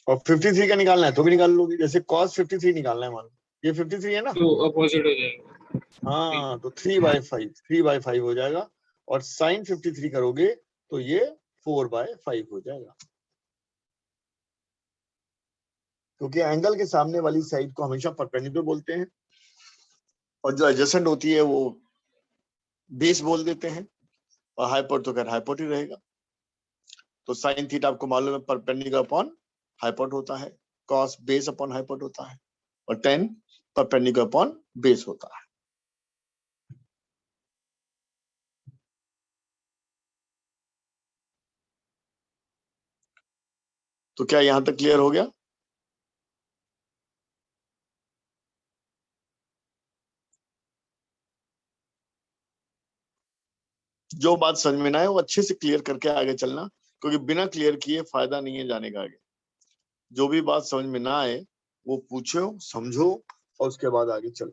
और 53 का निकालना है तो भी निकाल लोगे, जैसे cos 53 निकालना है, मान लो ये 53 है ना, तो अपोजिट हो जाएगा। हाँ, तो 3/5 हो जाएगा, और sin 53 करोगे तो ये 4/5 हो जाएगा, क्योंकि एंगल के सामने वाली साइड को हमेशा परपेंडिकुलर बोलते हैं, और जो एडजेसेंट होती है वो बेस बोल देते हैं, और हाइपोट तो खैर हाइपोट ही रहेगा। तो साइन थीटा आपको मालूम है परपेंडिकुलर अपॉन हाइपोट होता है, कॉस बेस अपॉन हाइपोट होता है, और tan परपेंडिकुलर अपॉन बेस होता है। तो क्या यहां तक क्लियर हो गया? जो बात समझ में ना आए वो अच्छे से क्लियर करके आगे चलना, क्योंकि बिना क्लियर किए फायदा नहीं है जाने का आगे। जो भी बात समझ में ना आए वो पूछो, समझो और उसके बाद आगे चलो।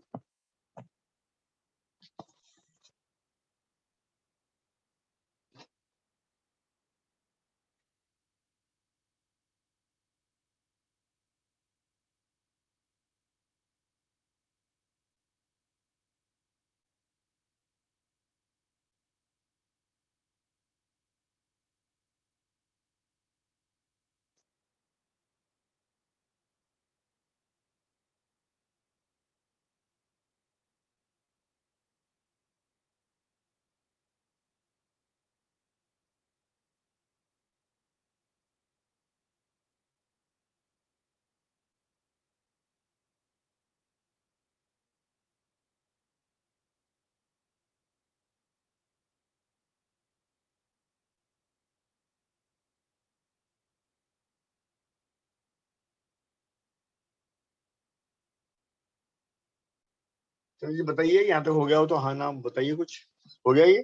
चलिए जी बताइए, यहाँ तक हो गया हो तो हाँ नाम बताइए, कुछ हो गया ये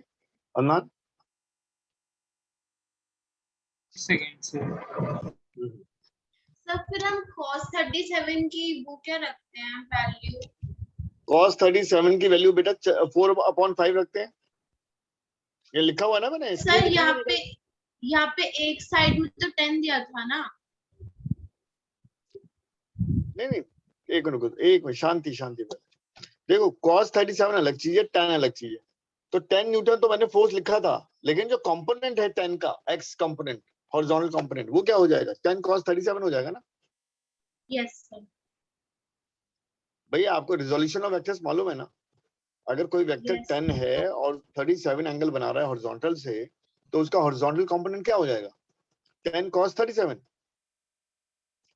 अदनान? सेकंड से सर फिर हम cos 37 की वो क्या रखते हैं वैल्यू? cos 37 की वैल्यू बेटा 4/5 रखते हैं। ये लिखा हुआ है ना मैंने, सर इसलिए यहाँ पे एक साइड में तो 10 दिया था ना। नहीं, एक मिनट शांति शांति पर। देखो cos 37 अलग चीज है, 10 अलग चीज है। तो 10 न्यूटन तो मैंने फोर्स लिखा था, लेकिन जो कंपोनेंट है 10 का, एक्स कंपोनेंट, हॉरिजॉन्टल कंपोनेंट, वो क्या हो जाएगा? 10 cos 37 हो जाएगा ना। Yes sir. भैया आपको रिजोल्यूशन ऑफ वेक्टर्स मालूम है ना? अगर कोई वेक्टर Yes. 10 है और 37 एंगल बना रहा है हॉरिजॉन्टल से, तो उसका हॉरिजॉन्टल कंपोनेंट क्या हो जाएगा? 10 cos 37।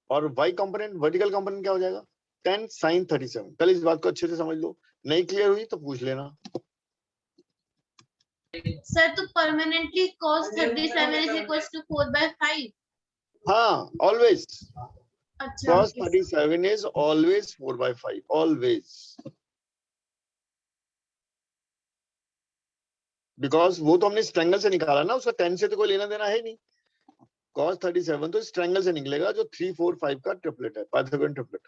और y कंपोनेंट, वर्टिकल कंपोनेंट क्या हो जाएगा? 10 sin 37। पहले इस बात को अच्छे से समझ लो, नहीं क्लियर हुई तो पूछ लेना। सर तो permanently cos 37 is equals to 4/5। हाँ, ऑलवेज अच्छा cos 37 is always 4/5, always, because वो तो हमने स्ट्रेंगल से निकाला ना, उसका 10 से तो कोई लेना देना है नहीं। cos 37 तो स्ट्रेंगल से निकलेगा, जो 3, 4, 5 का ट्रिपलेट है, पाइथागोरन ट्रिपलेट।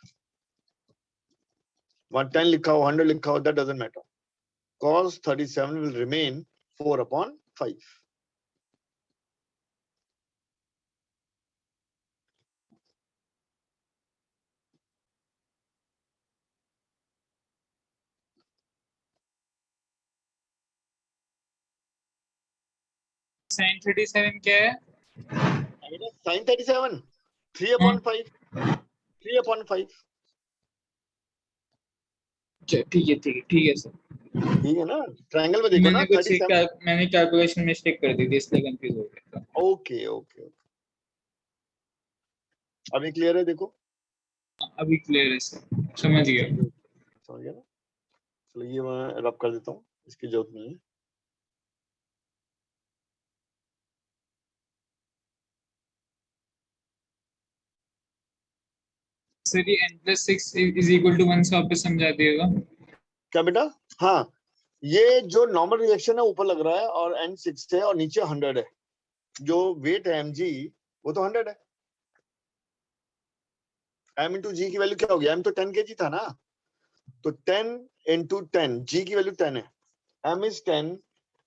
वहां 10 लिखा हो, 100 लिखा हो, that doesn't matter. cos 37 will remain 4/5। sin 37 क्या है? sin 37 3/5, 3/5। ठीक है सर। ठीक है ना, ट्रायंगल में देखो ना 37। मैंने कैलकुलेशन मिस्टेक कर दी थी, इसलिए कंफ्यूज हो गया था। ओके ओके ओके, अभी क्लियर है? देखो अभी क्लियर है सर, समझ गया। समझ गया ना? चलो ये मैं रब कर देता हूँ, इसकी जरूरत नहीं है। सर ये n+6 इज इक्वल टू 1 से वापस समझा दिएगा। क्या बेटा? हाँ, ये जो नॉर्मल रिएक्शन है ऊपर लग रहा है और n6 है और नीचे 100 है। जो वेट है mg वो तो 100 है। m इंटू जी की वैल्यू क्या होगी? m तो 10 kg था ना, तो 10 इंटू 10, g की वैल्यू 10 है, m is 10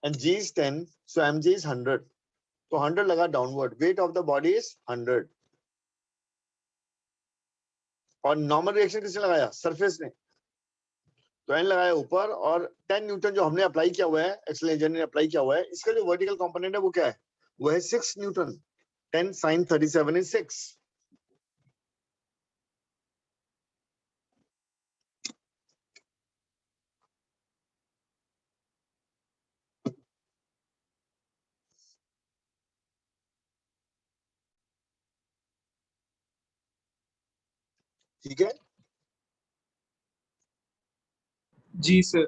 and g is 10, so mg is 100। तो 100 लगा downward, weight of the body is 100। और नॉर्मल रिएक्शन किसने लगाया? सरफेस ने, तो n लगाया ऊपर, और 10 न्यूटन जो हमने अप्लाई किया हुआ है, एक्सेलरेशन ने अप्लाई किया हुआ है, इसका जो वर्टिकल कंपोनेंट है वो क्या है? वो है 6 न्यूटन। 10 sin 37 is 6। ठीक है, जी सर।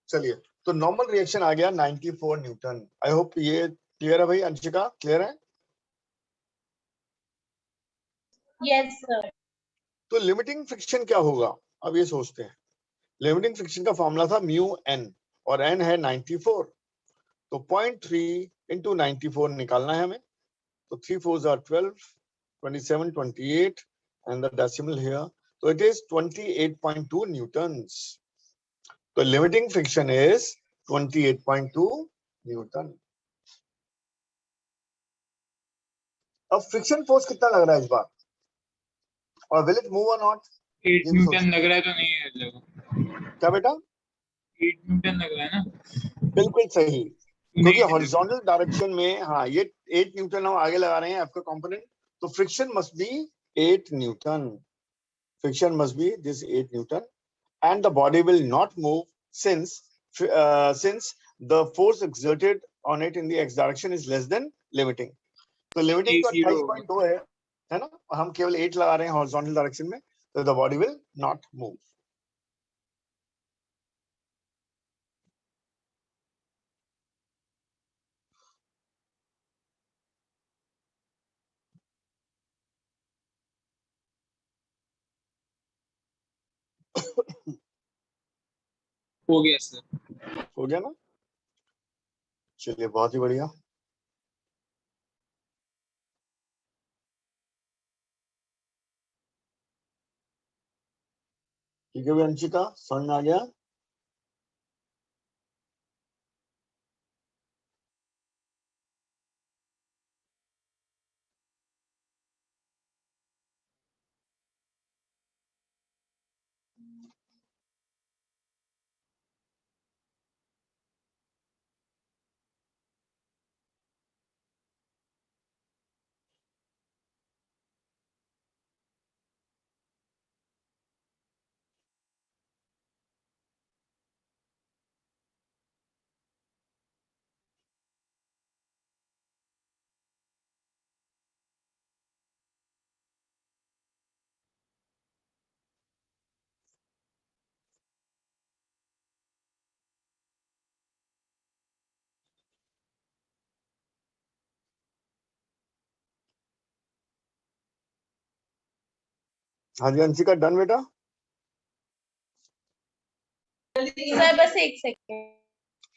चलिए, तो नॉर्मल रिएक्शन आ गया 94 न्यूटन। आई होप ये क्लियर है भाई। अंशिका क्लियर है? Yes sir. तो लिमिटिंग फ्रिक्शन क्या होगा, अब ये सोचते हैं। लिमिटिंग फ्रिक्शन का फॉर्मूला था म्यू एन, और एन है 94। तो 0.3 into 94 निकालना है हमें. So 3 4s are 12, 27, 28, and the decimal here. So it is 28.2 newtons. The limiting friction is 28.2 Newton. अब फ्रिक्शन फोर्स कितना लग रहा है इस बार, और will it move or not? 8 Newton लग रहा है, तो नहीं लगा. क्या बेटा? 8 न्यूटन लग रहा है ना. बिल्कुल सही, क्योंकि नहीं, हॉरिजॉन्टल डायरेक्शन में, हाँ, ये 8 न्यूटन हम आगे लगा रहे हैं आपका कंपोनेंट, तो friction must be 8 Newton. Friction must be this 8 Newton, and the body will not move since the force exerted on it in the x direction is less than limiting. तो limiting तो 28.2 है ना, हम केवल 8 लगा रहे हैं horizontal direction में, तो the body will not move. हो गया सर. हो गया ना? चलिए, बहुत ही बढ़िया. ठीक है अंशिका, समझ में आ गया? हाँ जी अंशिका, डन बेटा? सर बस एक सेकेंड.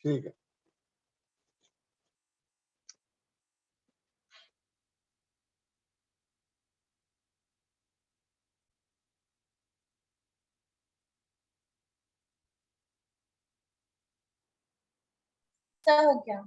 ठीक है. सर हो गया.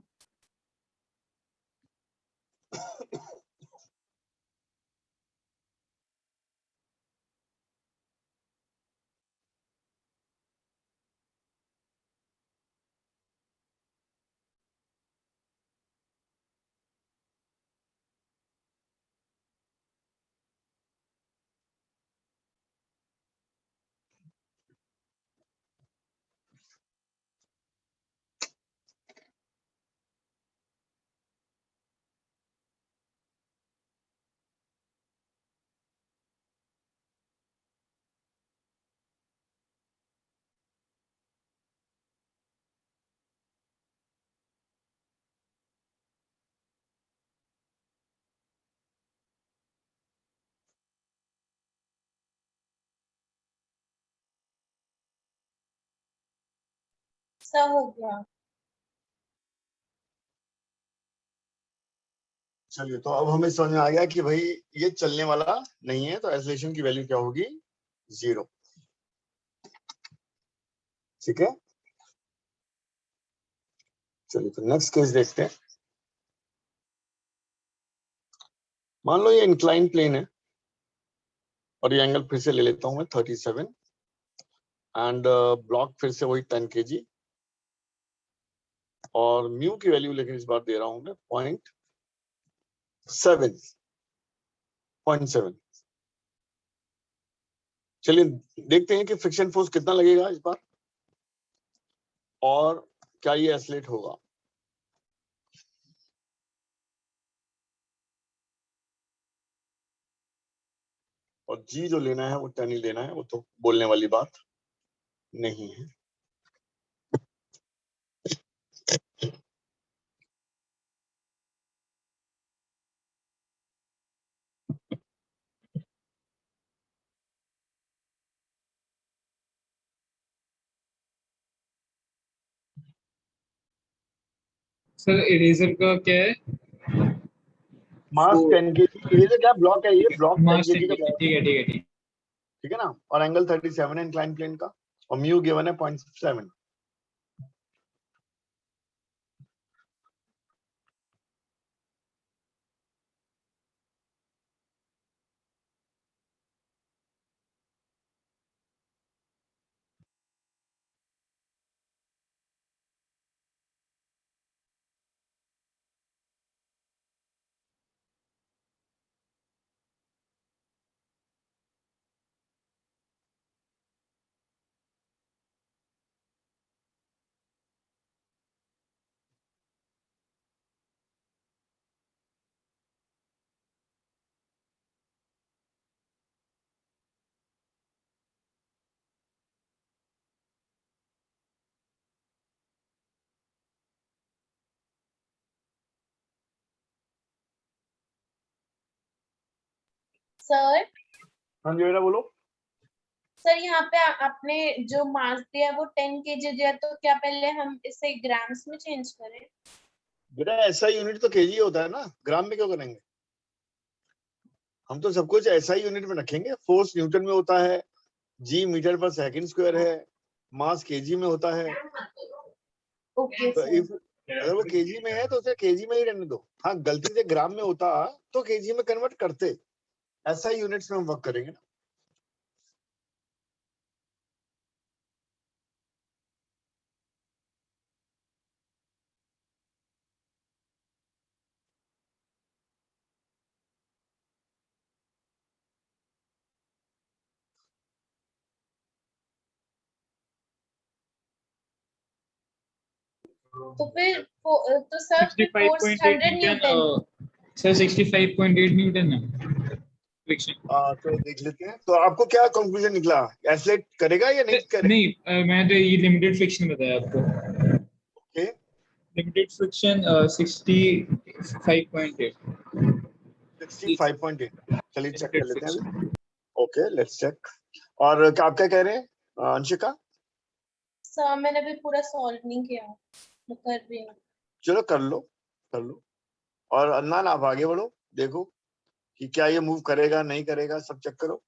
सर हो गया. चलिए, तो अब हमें समझ में आ गया कि भाई ये चलने वाला नहीं है, तो एक्सेलरेशन की वैल्यू क्या होगी? 0. ठीक है. चलिए, तो नेक्स्ट केस देखते हैं. मान लो ये इंक्लाइन प्लेन है, और ये एंगल फिर से ले लेता हूं मैं 37, एंड ब्लॉक फिर से वही 10 kg, और म्यू की वैल्यू लेकिन इस बार दे रहा हूं मैं 0.7. चलिए देखते हैं कि फ्रिक्शन फोर्स कितना लगेगा इस बार, और क्या ये एस्लेट होगा. और जी जो लेना है वो 10 ही लेना है, वो तो बोलने वाली बात नहीं है. सर इरेजर का क्या है? मास 10 kg, इरेजर क्या ब्लॉक है, ये ब्लॉक 10 मास kg का 10 ब्लॉक, ठीक है ठीक है ठीक ठीक है ना, और एंगल 37 है इंक्लाइन प्लेन का, और म्यू गिवन है 0.7। सर हाँ जी बेटा बोलो। सर यहाँ पे आपने जो मास दिया वो 10 kg दिया, तो क्या पहले हम इसे ग्राम्स में चेंज करें? बेटा ऐसा यूनिट तो केजी होता है ना, ग्राम में क्यों करेंगे? हम तो सब कुछ ऐसा ही यूनिट में रखेंगे। फोर्स न्यूटन में होता है, जी मीटर पर सेकंड स्क्वायर है, मास केजी में होता है। ओके तो सर। इफ अगर वो केजी में है तो उसे केजी में ही रहने दो। हाँ गलती से ग्राम में होता तो केजी में कन्वर्ट करते, ऐसा ही यूनिट्स में हम वर्क करेंगे ना। तो फिर तो सर फिर force 65.8 100 Newton. Newton. Sir 65.8 Newton है फ्रिक्शन। तो देख लेते हैं, तो आपको क्या कंक्लूजन निकला, एक्सेलेरेट करेगा या नहीं करेगा? नहीं मैंने तो ये लिमिटेड फ्रिक्शन बताया आपको। Okay, limited friction 65.8। 65.8। चलिए चेक कर लिमिटेड लेते हैं अभी। फ्रिक्शन। Okay let's check. और क्या आप क्या कह रहे हैं अंशिका? सर मैंने अभी पूरा सॉल्व नहीं किया, मैं कर रही हूँ। चलो कर लो, कर लो। और अदनान आप आगे बढ़ो, देखो कि क्या ये मूव करेगा नहीं करेगा, सब चेक करो।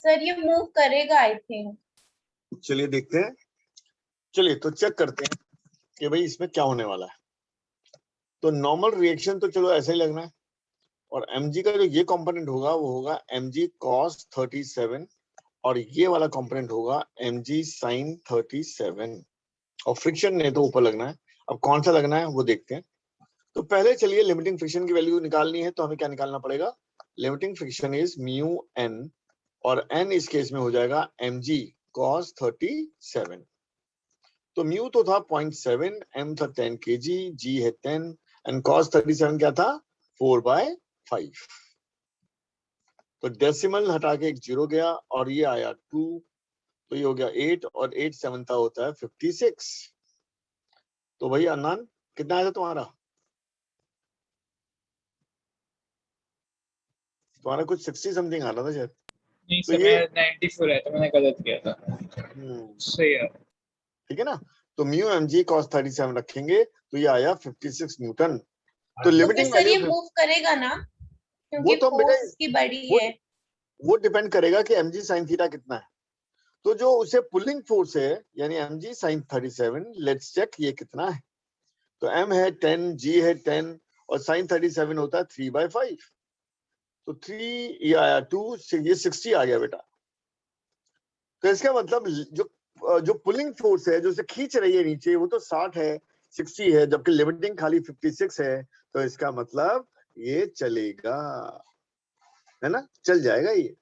सर ये मूव करेगा आई थिंक। चलिए देखते हैं, चलिए तो चेक करते हैं कि भाई इसमें क्या होने वाला है। तो नॉर्मल रिएक्शन तो चलो ऐसा ही लगना है, और mg का जो ये कंपोनेंट होगा वो होगा mg cos 37, और ये वाला कंपोनेंट होगा mg sin 37, और फ्रिक्शन ने तो ऊपर लगना है। अब कौन सा लगना है वो देखते हैं। तो पहले चलिए लिमिटिंग फ्रिक्शन की वैल्यू निकालनी है, तो हमें क्या निकालना पड़ेगा, limiting friction is mu n, और n इस केस में हो जाएगा mg cos 37। तो म्यू तो था 0.7, m था 10 kg, g है 10, एंड cos 37 क्या था 4/5। तो डेसिमल हटा के एक जीरो गया और ये आया 2, तो ये हो गया 8, और 8 7 होता है 56। तो भाई अनन कितना आया था तुम्हारा? तुम्हारा कुछ 60 समथिंग आ रहा था शायद। नहीं तो सर ये मैं 94 है तो मैंने गलत किया था। सही है। ठीक है ना। तो म्यू mg cos 37 रखेंगे तो ये आया 56 न्यूटन। तो तो फिर लिमिटिंग सर ये वैल्यू, मूव करेगा ना, वो क्योंकि तो बेटा फोर्स इसकी बड़ी वो है। वो डिपेंड करेगा कि mg sin थीटा कितना है। तो जो उसे पुलिंग फोर्स है यानी mg sin 37, लेट्स चेक ये कितना है। तो m है 10, g है 10, और sin 37 होता है 3/5। तो 3 ये आया 2, ये 60 आ गया बेटा। तो इसका मतलब जो पुलिंग फोर्स है जो उसे खींच रही है नीचे, वो तो 60 है, 60 है, जबकि लिमिटिंग खाली 56 है। तो इसका मतलब ये चलेगा। है ना, चल जाएगा ये।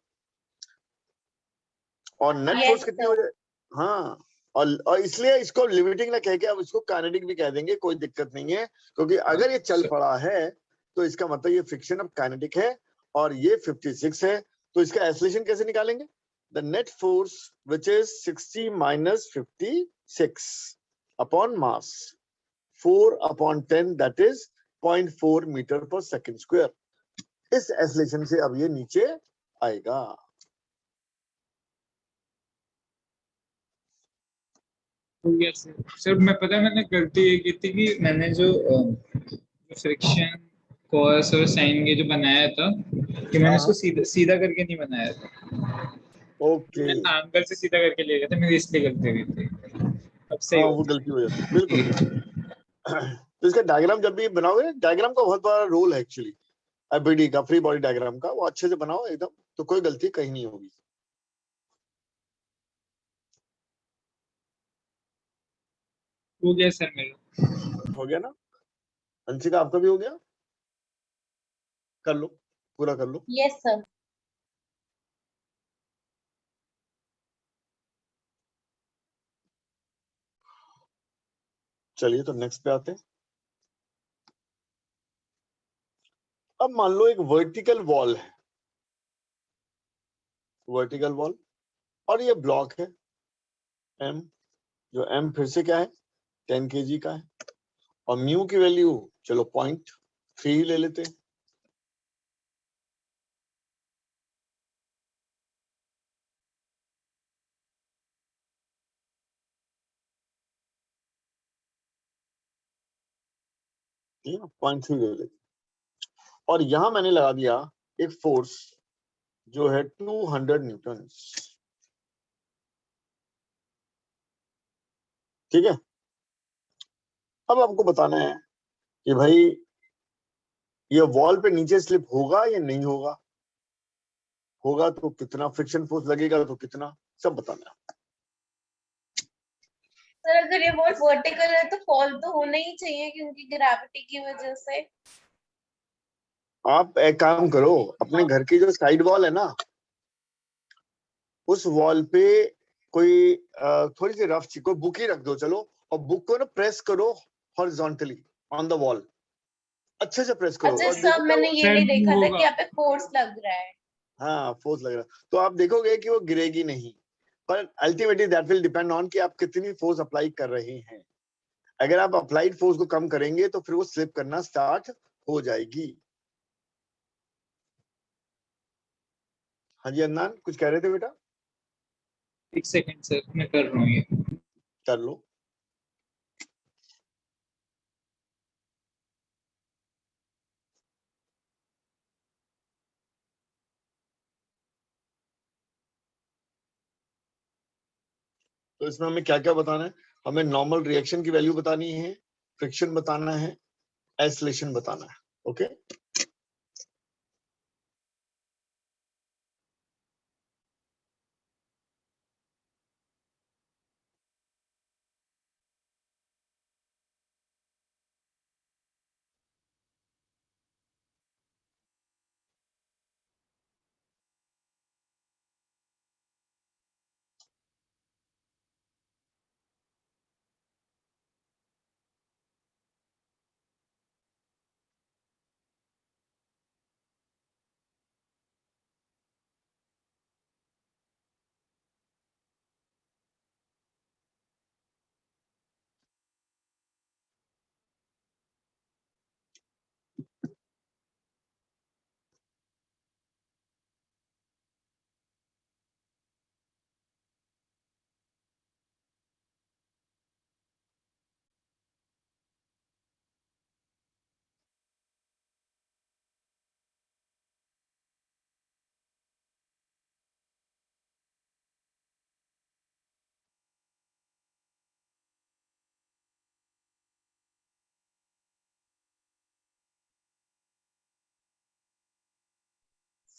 और नेट Yes, फोर्स कितनी sir. हो जाए, हाँ, और इसलिए इसको लिमिटिंग ना कह के अब इसको काइनेटिक भी कह देंगे, कोई दिक्कत नहीं है, क्योंकि अगर ये चल पड़ा है तो इसका मतलब ये फ्रिक्शन अब काइनेटिक है और ये 56 है, तो इसका एक्सेलरेशन कैसे निकालेंगे? The net force which is 60 minus 56 upon mass 4/10, that is 0.4 metre per second square. इस एक्सेलरेशन से अब ये नीचे आएगा। हो गया सर। सर मैं पता है मैंने गलती ये की थी कि मैंने जो फ्रिक्शन कॉस और साइन के जो बनाया था कि मैंने उसको सीधा सीधा करके नहीं बनाया था, ओके, मैंने एंगल से सीधा करके ले गया था, मेरी इसलिए गलती हुई थी। अब सही हाँ हो वो गलती हो जाती है, बिल्कुल बिल्कुल। तो इसका डायग्राम जब भी बनाओगे, डायग्राम का बहुत बड़ा रोल है एक्चुअली, एबीडी का, फ्री बॉडी डायग्राम का, वो अच्छे से बनाओ एकदम, तो कोई गलती कहीं नहीं होगी। हो गया सर मेरा। हो गया ना? अंशिका आपका भी हो गया? कर लो, पूरा कर लो। Yes, sir. चलिए तो नेक्स्ट पे आते हैं। अब मान लो एक वर्टिकल वॉल है, वर्टिकल वॉल, और ये ब्लॉक है एम, जो एम फिर से क्या है 10 kg का है, और म्यू की वैल्यू चलो 0.3 ले लेते हैं। ठीक है, 0.3 ले लेते हैं। और यहां मैंने लगा दिया एक फोर्स जो है 200 न्यूटन। ठीक है, अब आपको बताना है कि भाई ये वॉल पे नीचे स्लिप होगा या नहीं होगा, होगा तो कितना फ्रिक्शन फोर्स लगेगा, तो कितना, सब बताना है। सर अगर ये वॉल वर्टिकल है तो फॉल तो होना ही चाहिए क्योंकि ग्रेविटी की वजह से। आप एक काम करो, अपने घर की जो साइड वॉल है ना, उस वॉल पे कोई थोड़ी सी रफ सी कोई बुक ही रख दो चलो, और बुक को ना प्रेस करो हॉरिजॉन्टली ऑन द वॉल, अच्छे से प्रेस करो अच्छा और सब देखो मैंने ये सर नहीं देखा था होगा। कि यहाँ पे फोर्स लग रहा है। हाँ फोर्स लग रहा है, तो आप देखोगे कि वो गिरेगी नहीं, पर ultimately that will depend on कि आप कितनी फोर्स अप्लाई कर रहे हैं। अगर आप अप्लाइड फोर्स को कम करेंगे तो फिर वो स्लिप करना स्टार्ट हो जाएगी। हाँ जी अदनान, कुछ कह रहे थे बेटा? एक सेकंड सर, मैं कर रहा हूँ ये। कर लो। तो इसमें हमें क्या क्या बताना है? हमें नॉर्मल रिएक्शन की वैल्यू बतानी है, फ्रिक्शन बताना है, एक्सेलरेशन बताना है। ओके,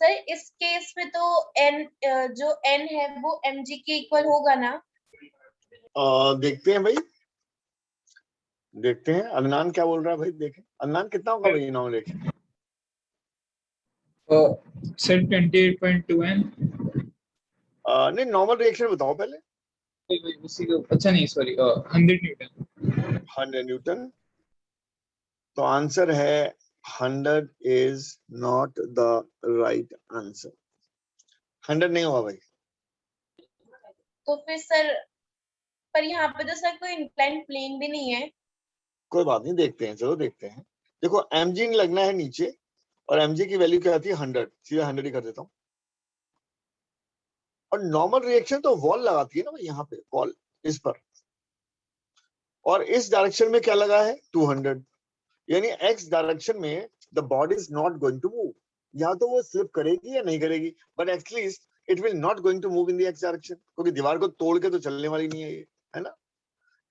सर इस केस में तो एन जो एन है वो mg के इक्वल होगा ना? देखते हैं भाई, देखते हैं अदनान क्या बोल रहा है भाई, देखें अदनान कितना होगा भाई नॉर्मल रिएक्शन। Sir 28.2 N. नहीं, नॉर्मल रिएक्शन बताओ पहले। उसी का, अच्छा नहीं सॉरी, 100 न्यूटन। 100 न्यूटन। तो आंसर है 100 is not the right answer. 100 नहीं होगा भाई। तो फिर सर, पर यहाँ पे तो सर कोई इंक्लाइन प्लेन भी नहीं है। कोई बात नहीं, देखते हैं, चलो देखते हैं। देखो mg लगना है नीचे, और mg की वैल्यू क्या आती है 100, सीधा 100 ही कर देता हूँ। और नॉर्मल रिएक्शन तो वॉल लगाती है ना भाई, यहाँ पे वॉल, इस पर। और इस डायरेक्शन में क्या लगा है 200, यानी एक्स डायरेक्शन में the body is not going to move. या तो वो स्लिप करेगी या नहीं करेगी, but at least it will not going to move in the X direction, क्योंकि दीवार को तोड़ के तो चलने वाली नहीं है ये, है ना।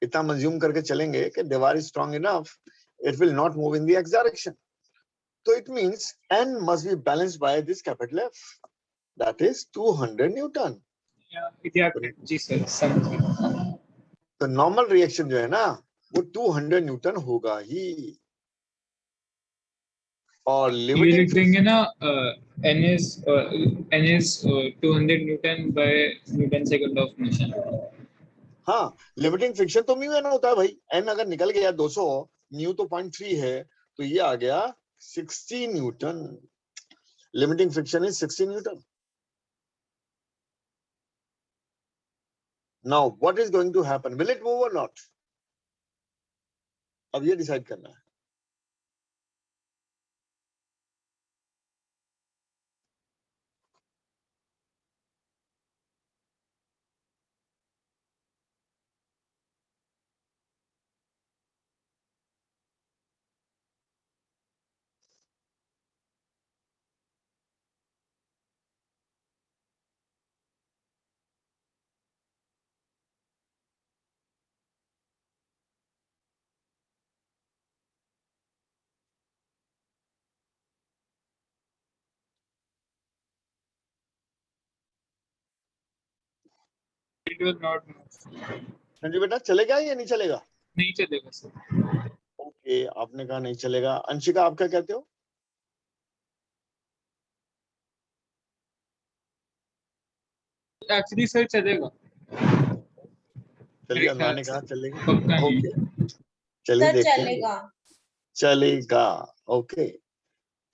इतना मज्यूम करके चलेंगे कि दीवार is strong enough, it will not move in the X direction. So it means N must be balanced by this capital F, that is 200 Newton. जी सर, समझ। तो नॉर्मल रिएक्शन जो है ना, वो 200 न्यूटन होगा ही। और ये लिमिटिंग लिख देंगे ना, N is 200 newton by newton second of motion. हाँ, लिमिटिंग फ्रिक्शन तो म्यू एन होता है भाई। एन अगर निकल गया 200, म्यू तो 0.3 है, तो ये आ गया 60 newton. Limiting friction is 60 newton. Now what is going to happen, will it move or not? अब ये डिसाइड करना है। इट विल नॉट, संजय बेटा, चलेगा या नहीं चलेगा? नहीं चलेगा सर। ओके, आपने कहा नहीं चलेगा। अंशिका, आप क्या कहते हो? एक्चुअली सर चलेगा, चलिए, मेरे अल्लाह ख्याल ने से कहा चलेगा। पक्का नहीं ओके, है। चलिए सर देखते हैं। चलेगा। चलेगा, ओके।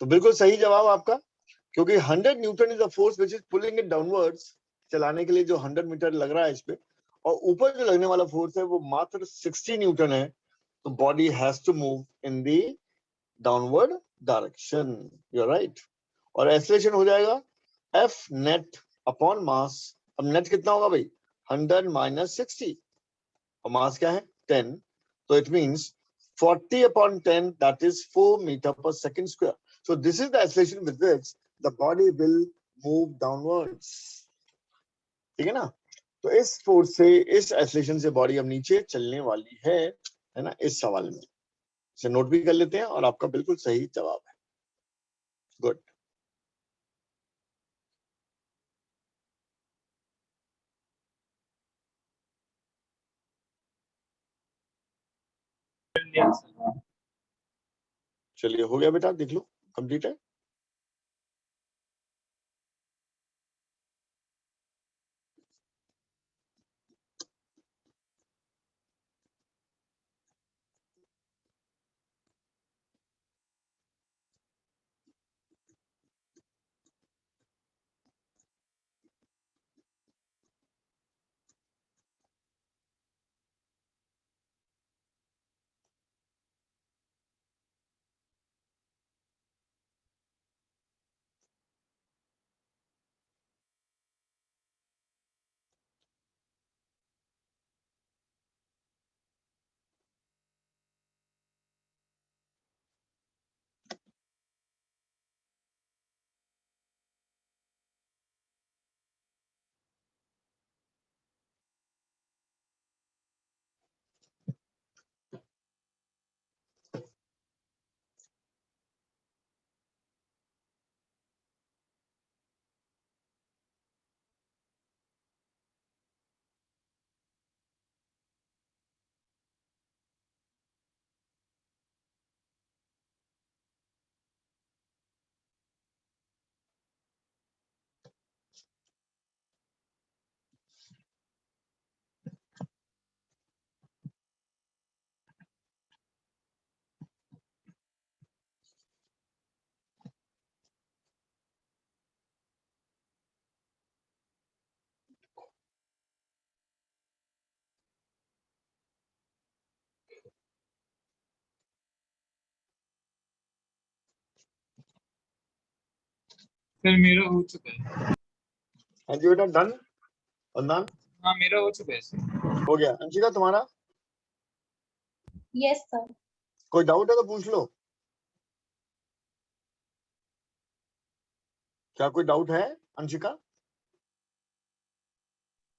तो बिल्कुल सही जवाब आपका, क्योंकि 100 Newton is the force which is pulling it downwards. चलाने के लिए जो 100 मीटर लग रहा है इस पे, और ऊपर जो लगने वाला फोर्स है वो मात्र 60 न्यूटन है। तो body has to move in the downward direction. You are right. और एक्सेलरेशन हो जाएगा एफ नेट अपॉन मास। अब नेट कितना होगा भाई? 100 माइनस 60, और मास क्या है 10। तो it means 40 upon 10, that is 4 meter per second square. So this is the acceleration with which the body will move downwards. ठीक है ना? तो इस फोर्स से, इस एक्सेलरेशन से बॉडी अब नीचे चलने वाली है ना, इस सवाल में। इसे नोट भी कर लेते हैं, और आपका बिल्कुल सही जवाब है। गुड। चलिए, हो गया बेटा, देख लो, कंप्लीट है। सर मेरा हो चुका है। हाँ जी बेटा, डन। अदनान हाँ मेरा हो चुका है सर। हो गया। अंशिका तुम्हारा यस सर। कोई डाउट है तो पूछ लो। क्या कोई डाउट है अंशिका?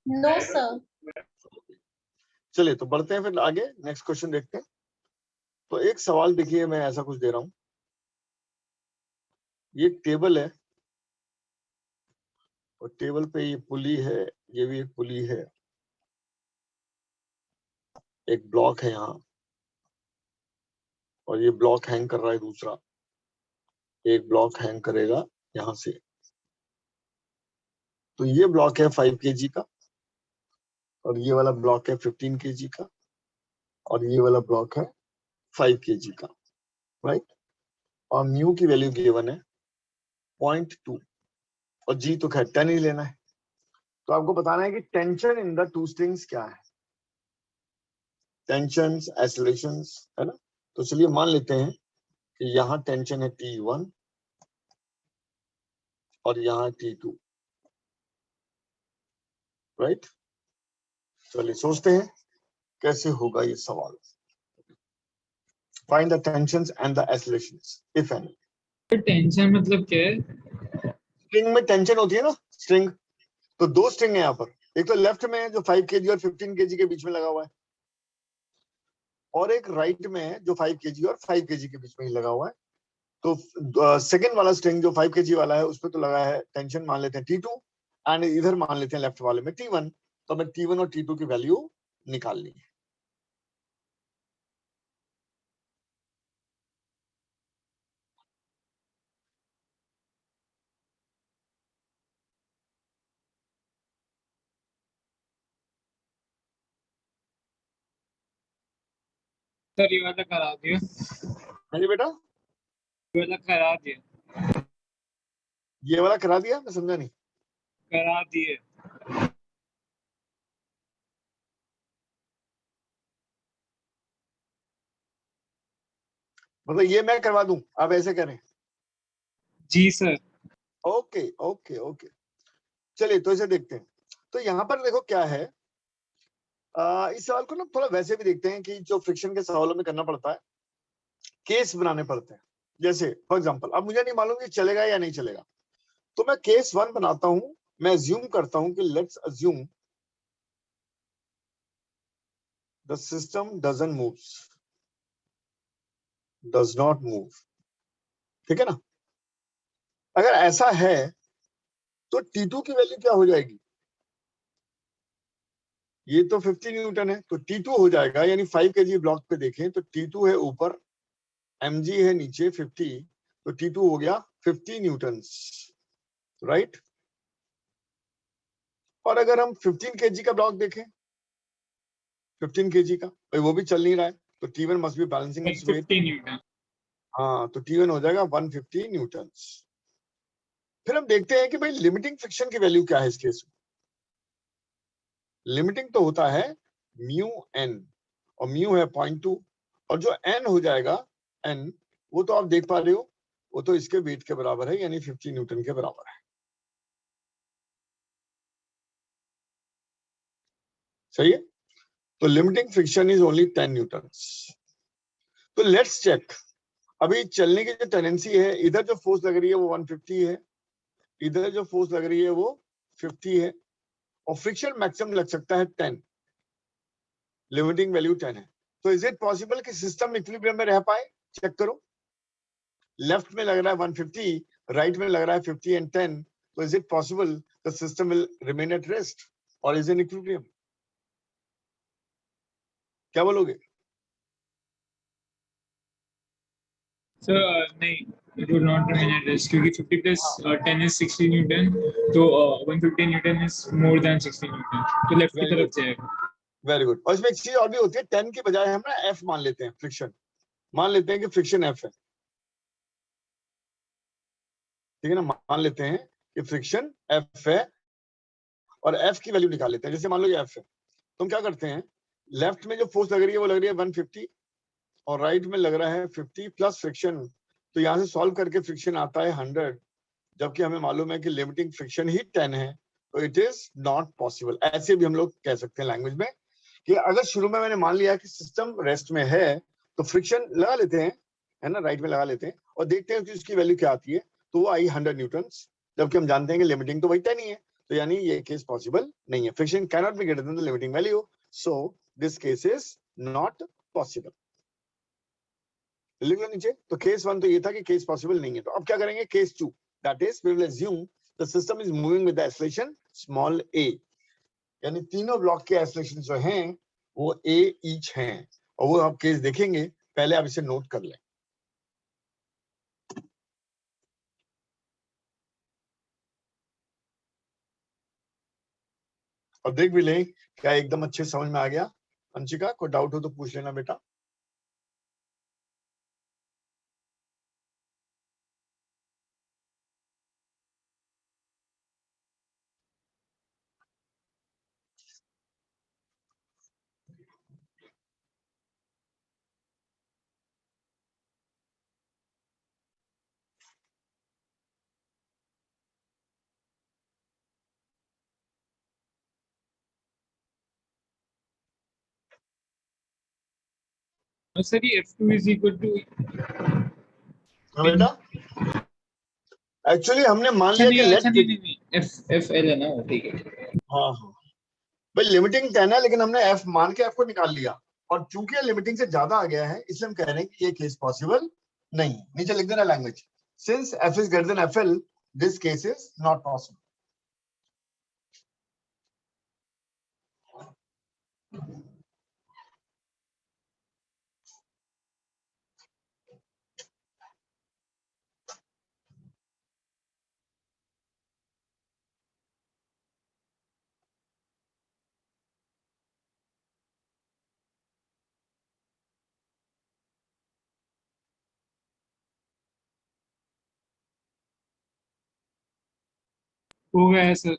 No sir. चलिए तो बढ़ते हैं फिर आगे, नेक्स्ट क्वेश्चन देखते हैं। तो एक सवाल देखिए, मैं ऐसा कुछ दे रहा हूं। ये टेबल है और टेबल पे ये पुली है, ये भी एक पुली है, एक ब्लॉक है यहाँ, और ये ब्लॉक हैंग कर रहा है दूसरा, एक ब्लॉक हैंग करेगा यहाँ से। तो ये ब्लॉक है 5 kg का, और ये वाला ब्लॉक है 15 kg का, और ये वाला ब्लॉक है 5 kg का, राइट। और म्यू की वैल्यू गिवन है 0.2, और जी तो खैर 10 ही लेना है। तो आपको बताना है कि tension in the two strings क्या है, टेंशन, एक्सेलरेशंस, है ना। तो चलिए मान लेते हैं कि यहाँ टेंशन है T1 और यहाँ T2, राइट। चलिए सोचते हैं कैसे होगा ये सवाल। Find the tensions and the accelerations if any. Tension मतलब क्या है? स्ट्रिंग में टेंशन होती है ना, स्ट्रिंग। तो दो स्ट्रिंग है यहाँ पर, एक तो लेफ्ट में है जो 5 kg और 15 kg के बीच में लगा हुआ है, और एक राइट में है जो 5 kg और 5 kg के बीच में ही लगा हुआ है। तो सेकंड वाला स्ट्रिंग जो 5 kg वाला है, उस पर तो लगा है टेंशन, मान लेते हैं T2, एंड इधर मान लेते हैं लेफ्ट वाले में T1। तो हमें T1 और T2 की वैल्यू निकालनी है। सर ये वाला करा दिया, हाँ जी बेटा, ये वाला करा दिया, ये वाला करा दिया, मैं समझा नहीं। करा दिए। मतलब ये मैं करवा दूं, आप ऐसे करें? जी सर। ओके ओके ओके, चलिए तो इसे देखते हैं। तो यहाँ पर देखो क्या है, इस सवाल को ना थोड़ा वैसे भी देखते हैं कि जो फ्रिक्शन के सवालों में करना पड़ता है, केस बनाने पड़ते हैं। जैसे फॉर एग्जांपल, अब मुझे नहीं मालूम कि चलेगा या नहीं चलेगा, तो मैं केस 1 बनाता हूं। मैं अज्यूम करता हूं कि let's assume the system doesn't move, does not move, ठीक है ना। अगर ऐसा है तो T2 की वैल्यू क्या हो जाएगी? ये तो 50 न्यूटन है, तो T2 हो जाएगा, यानी 5 kg ब्लॉक पे देखें तो T2 है ऊपर, mg है नीचे 50, तो T2 हो गया 50 न्यूटन, राइट। और अगर हम 15 kg का ब्लॉक देखें, 15 kg का, भाई वो भी चल नहीं रहा है, तो T1 must be balancing its weight. 150 Newton. हाँ, तो T1 हो जाएगा 150 न्यूटन। फिर हम देखते हैं कि भाई लिमिटिंग फ्रिक्शन की वैल्यू क्या है इस केस में। लिमिटिंग तो होता है म्यू एन, और म्यू है 0.2, और जो एन हो जाएगा एन, वो तो आप देख पा रहे हो, वो तो इसके वेट के बराबर है, यानी 50 न्यूटन के बराबर है। सही है। तो limiting friction is only 10 Newton. तो लेट्स चेक, अभी चलने की जो टेंडेंसी है, इधर जो फोर्स लग रही है वो 150 है, इधर जो फोर्स लग रही है वो 50 है, और फ्रिक्शन मैक्सिमम लग सकता है 10, लिमिटिंग वैल्यू 10 है। तो इज इट पॉसिबल कि सिस्टम इक्विलिब्रियम में रह पाए? चेक करो, लेफ्ट में लग रहा है 150, राइट में लग रहा है 50 एंड 10, तो is it possible the system will remain at rest और इज इन इक्विलिब्रियम? क्या बोलोगे? सर नहीं, it would not remain at rest क्योंकि 50 plus 10 is 60 न्यूटन, तो 150 Newton is more than 60 Newton, तो लेफ्ट की तरफ जाएगा। Very good. और इसमें एक चीज और भी होती है, 10 की बजाय हम ना एफ मान लेते हैं, फ्रिक्शन मान लेते हैं कि फ्रिक्शन एफ है, ठीक है ना। मान लेते हैं कि फ्रिक्शन एफ है, और एफ की वैल्यू निकाल लेते हैं। जैसे मान लो ये एफ है, तो हम क्या करते हैं, लेफ्ट में जो फोर्स लग रही है वो लग रही है 150, और राइट में लग रहा है 50 प्लस फ्रिक्शन, तो यहाँ से सॉल्व करके फ्रिक्शन आता है 100, जबकि हमें मालूम है कि लिमिटिंग फ्रिक्शन ही 10 है, तो इट इज नॉट पॉसिबल। ऐसे भी हम लोग कह सकते हैं लैंग्वेज में कि अगर शुरू में मैंने मान लिया कि सिस्टम रेस्ट में है तो फ्रिक्शन लगा लेते हैं, है ना, राइट में लगा लेते हैं और देखते हैं कि उसकी वैल्यू क्या आती है, तो वो आई 100 न्यूटन्स, जबकि हम जानते हैं कि लिमिटिंग तो वही 10 ही है, तो यानी ये केस पॉसिबल नहीं है। Friction can not be greater then the limiting value, so this case is not possible. लिख लो नीचे। तो केस 1 तो ये था कि केस पॉसिबल नहीं है। तो अब क्या करेंगे, case 2, that is we will assume the system is moving with the acceleration small a, यानी तीनों ब्लॉक के एक्सेलरेशन जो हैं वो a ईच हैं, और वो आप केस देखेंगे। पहले आप इसे नोट कर लें। और देख भी लें क्या एकदम अच्छे समझ में आ गया। अंशिका, कोई डाउट हो तो पूछ लेना बेटा। सर ये F2 is equal to हाँ बेटा, एक्चुअली हमने मान अच्छा लिया नहीं कि अच्छा लेट, नहीं FL है ना वो, ठीक है। हाँ हाँ भाई लिमिटिंग 10 है, लेकिन हमने f मान के f को निकाल लिया, और चूंकि लिमिटिंग से ज्यादा आ गया है इसलिए हम कह रहे हैं कि ये केस पॉसिबल नहीं। नीचे लिख देना language, since f is greater than fl this case is not possible. हो गया है सर।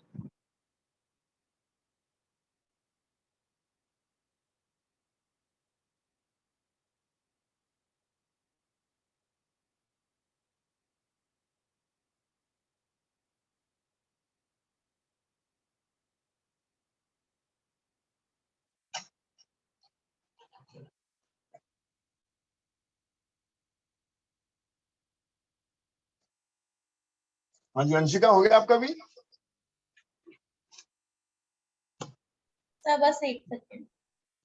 हाँ जी अंशिका, हो गया आपका भी? सर बस एक सेकेंड।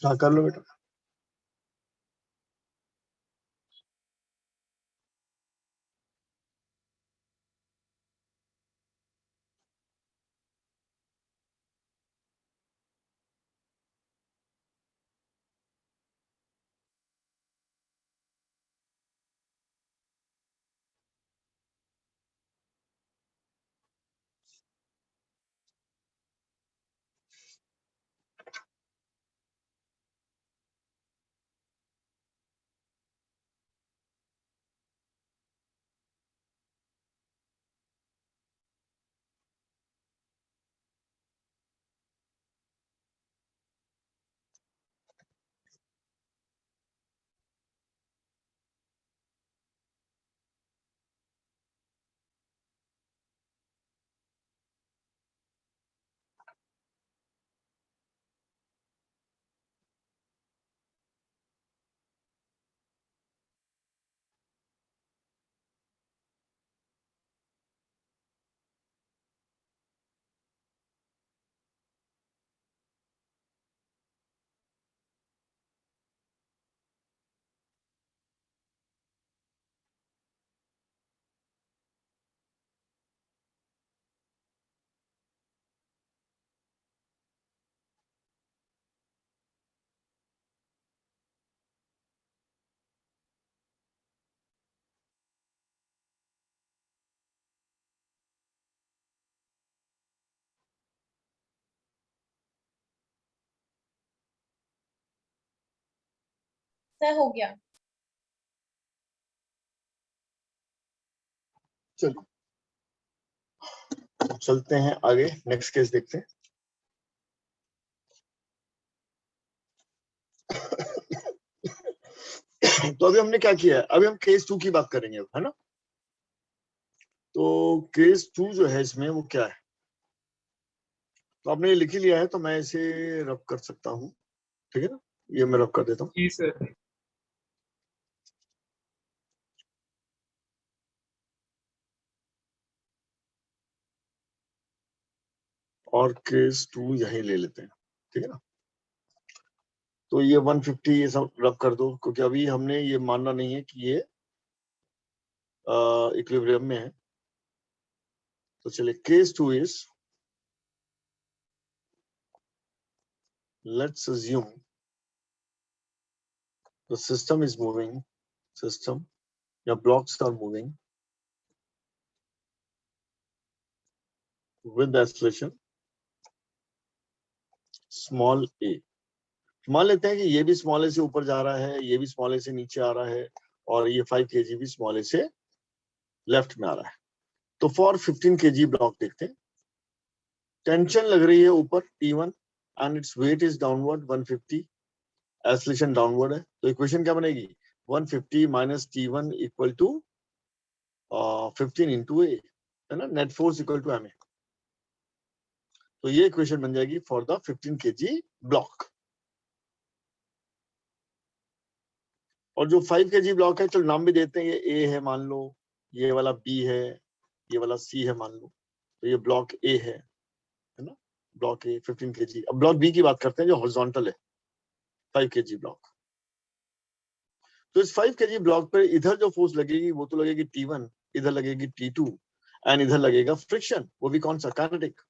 हाँ कर लो बेटा। सर हो गया। चलो चलते हैं आगे, नेक्स्ट केस देखते हैं। तो अभी हमने क्या किया है, अभी हम केस 2 की बात करेंगे, है ना। तो तो केस 2 जो है इसमें वो क्या है, तो आपने ये लिख ही लिया है तो मैं इसे रब कर सकता हूँ, ठीक है ना, ये मैं रब कर देता हूँ। जी सर। और केस 2 यहीं ले लेते हैं, ठीक है ना। तो ये 150 ये सब रब कर दो, क्योंकि अभी हमने ये मानना नहीं है कि ये इक्विलिब्रियम में है। तो चलिए case 2 is, let's assume the system is moving, system, your blocks are moving with the acceleration small a. मान लेते हैं कि ये भी स्मॉल ए से ऊपर जा रहा है, ये भी स्मॉल ए से नीचे आ रहा है, और ये 5 kg भी स्मॉल ए से लेफ्ट में आ रहा है। तो फॉर 15 kg ब्लॉक देखते हैं, टेंशन लग रही है ऊपर T1 and it's weight is downward 150, acceleration downward है। तो इक्वेशन क्या बनेगी, 150 minus T1 equal to 15 into a, है ना, net force equal to M a. तो ये इक्वेशन बन जाएगी फॉर द 15 kg ब्लॉक। और जो 5 kg ब्लॉक है, चलो नाम भी देते हैं, ये ए है मान लो, ये वाला बी है, ये वाला सी है मान लो। तो ये ब्लॉक ए है ना, ब्लॉक ए 15 kg। अब ब्लॉक बी की बात करते हैं जो हॉरिजॉन्टल है, 5 kg ब्लॉक। तो इस 5 kg ब्लॉक पर इधर जो फोर्स लगेगी वो तो लगेगी T1, इधर लगेगी T2 एंड इधर लगेगा फ्रिक्शन, वो भी कौन सा, kinetic,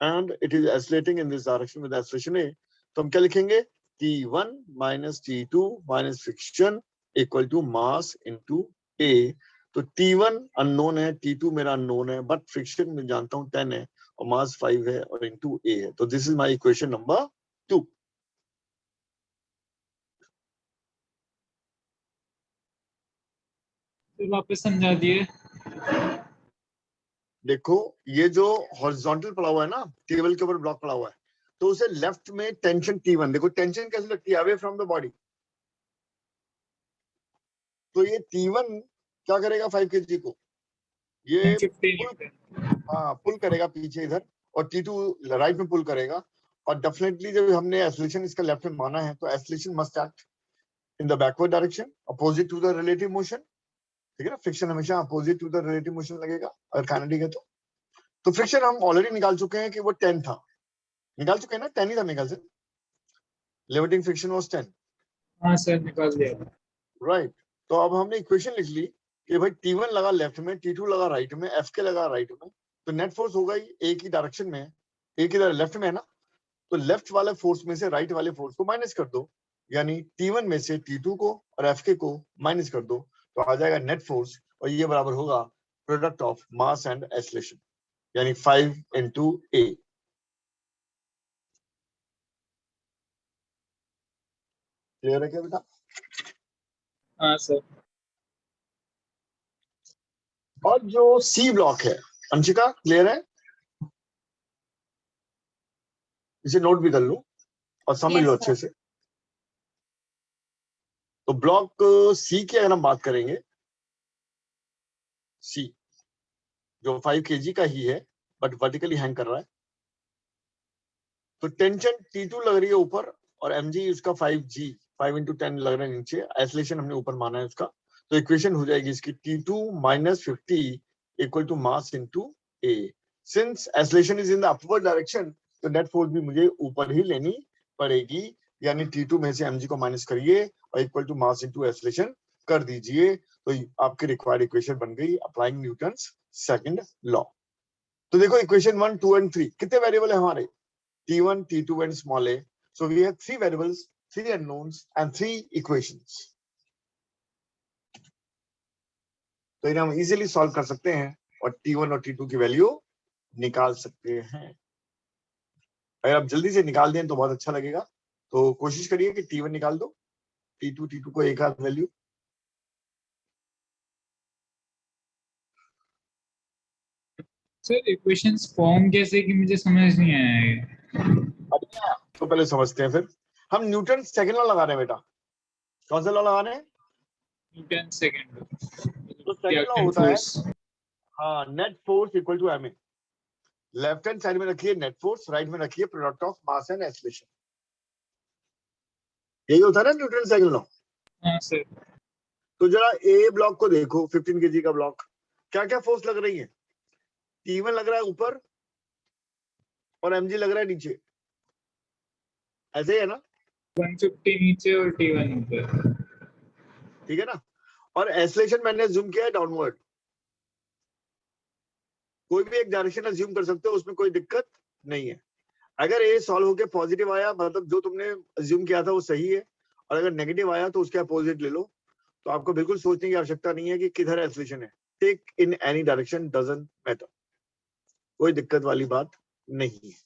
and it is accelerating in this direction with acceleration a. तो हम क्या लिखेंगे, T1 minus T2 minus friction equal to mass into a. तो T1 अननोन है, T2 मेरा अननोन है, बट फ्रिक्शन मैं जानता हूं 10 है और मास 5 है और इनटू ए है। तो this is my equation number 2। तो वापस समझा दिए। देखो ये जो हॉरिजॉन्टल पड़ा हुआ है ना, टेबल के ऊपर ब्लॉक पड़ा हुआ है, तो उसे लेफ्ट में टेंशन T1, देखो टेंशन कैसे लगती है, अवे फ्रॉम द बॉडी। तो ये T1 क्या करेगा 5 kg को, ये 15 पुल करेगा पीछे इधर, और T2 राइट में पुल करेगा। और डेफिनेटली जब हमने एक्सेलरेशन इसका लेफ्ट में माना है, तो acceleration must act in the backward direction opposite to the relative motion, ठीक है ना। फ्रिक्शन हमेशा opposite to the relative motion लगेगा अगर काइनेटिक है तो फ्रिक्शन हम ऑलरेडी निकाल चुके हैं कि वो 10 था, निकाल चुके हैं ना, 10 ही था मेरे ख्याल से, लेविटिंग फ्रिक्शन वाज 10, हाँ सर निकाल दिया। राइट। तो अब हमने इक्वेशन लिख ली कि भाई T1 लगा लेफ्ट में, T2 लगा राइट में, F के लगा राइट में, तो नेट फोर्स होगा ही एक ही डायरेक्शन में, एक ही लेफ्ट में है ना। तो लेफ्ट वाले फोर्स में से राइट वाले फोर्स को माइनस कर दो, यानी T1 में से T2 को और F के को माइनस कर दो, तो आ जाएगा नेट फोर्स, और ये बराबर होगा product of mass and acceleration, यानी 5 इंटू ए। क्लियर है क्या बेटा? हाँ सर। और जो सी ब्लॉक है, अंशिका क्लियर है, इसे नोट भी कर लो और समझ Yes, लो sir. अच्छे से। तो ब्लॉक सी की अगर हम बात करेंगे, सी जो 5 kg का ही है बट वर्टिकली हैंग कर रहा है, तो टेंशन T2 लग रही है ऊपर और mg उसका 5g, 5 into 10 लग रहा है नीचे, आइसोलेशन हमने ऊपर माना है उसका। तो इक्वेशन हो जाएगी इसकी T2 minus 50 equal to mass into a। Since acceleration is in the upward direction, तो नेट फोर्स भी मुझे ऊपर ही लेनी पड़ेगी, यानी T2 में से mg को माइनस करिए और equal to mass into acceleration कर दीजिए। तो आपकी रिक्वायर्ड इक्वेशन बन गई अप्लाइंग न्यूटन्स सेकंड लॉ। तो देखो इक्वेशन 1, 2 एंड 3 कितने वेरिएबल है हमारे, T1, T2 and small a. So we have 3 variables, 3 unknowns and 3 equations. तो इन्हें हम इजीली सॉल्व कर सकते हैं और T1 और T2 की वैल्यू निकाल सकते हैं। अगर आप जल्दी से निकाल दें तो बहुत अच्छा लगेगा। तो कोशिश करिए कि T1 निकाल दो, T2 को एक आध वैल्यू। सर इक्वेशंस फॉर्म कैसे कि मुझे समझ नहीं आया है। अच्छा तो पहले समझते हैं, फिर हम न्यूटन सेकंड लॉ लगा रहे हैं बेटा। कौन सा लॉ लगा रहे हैं? Newton second. तो सेकंड लॉ होता है हाँ net force equal to M A. Left hand side में रखिए नेट फोर्स, राइट में रखिए product of mass and acceleration. यही होता है ना न्यूटन सेकंड लॉ। हाँ सर। तो जरा ए ब्लॉक को देखो, 15 केजी का ब्लॉक, क्या क्या फोर्स लग रही है? T1 लग रहा है ऊपर और mg लग रहा है नीचे, ऐसे ही है ना? 150 नीचे और T1 ऊपर, ठीक है ना? और एक्सेलरेशन मैंने जूम किया है डाउनवर्ड। कोई भी एक डायरेक्शन अज्यूम कर सकते हो, उसमें कोई दिक्कत नहीं है। अगर ए सॉल्व होके पॉजिटिव आया मतलब जो तुमने अज्यूम किया था वो सही है, और अगर नेगेटिव आया तो उसके अपोजिट ले लो। तो आपको बिल्कुल सोचने की आवश्यकता नहीं है कि किधर एक्सेलरेशन है। Take in any direction, doesn't matter, कोई दिक्कत वाली बात नहीं है।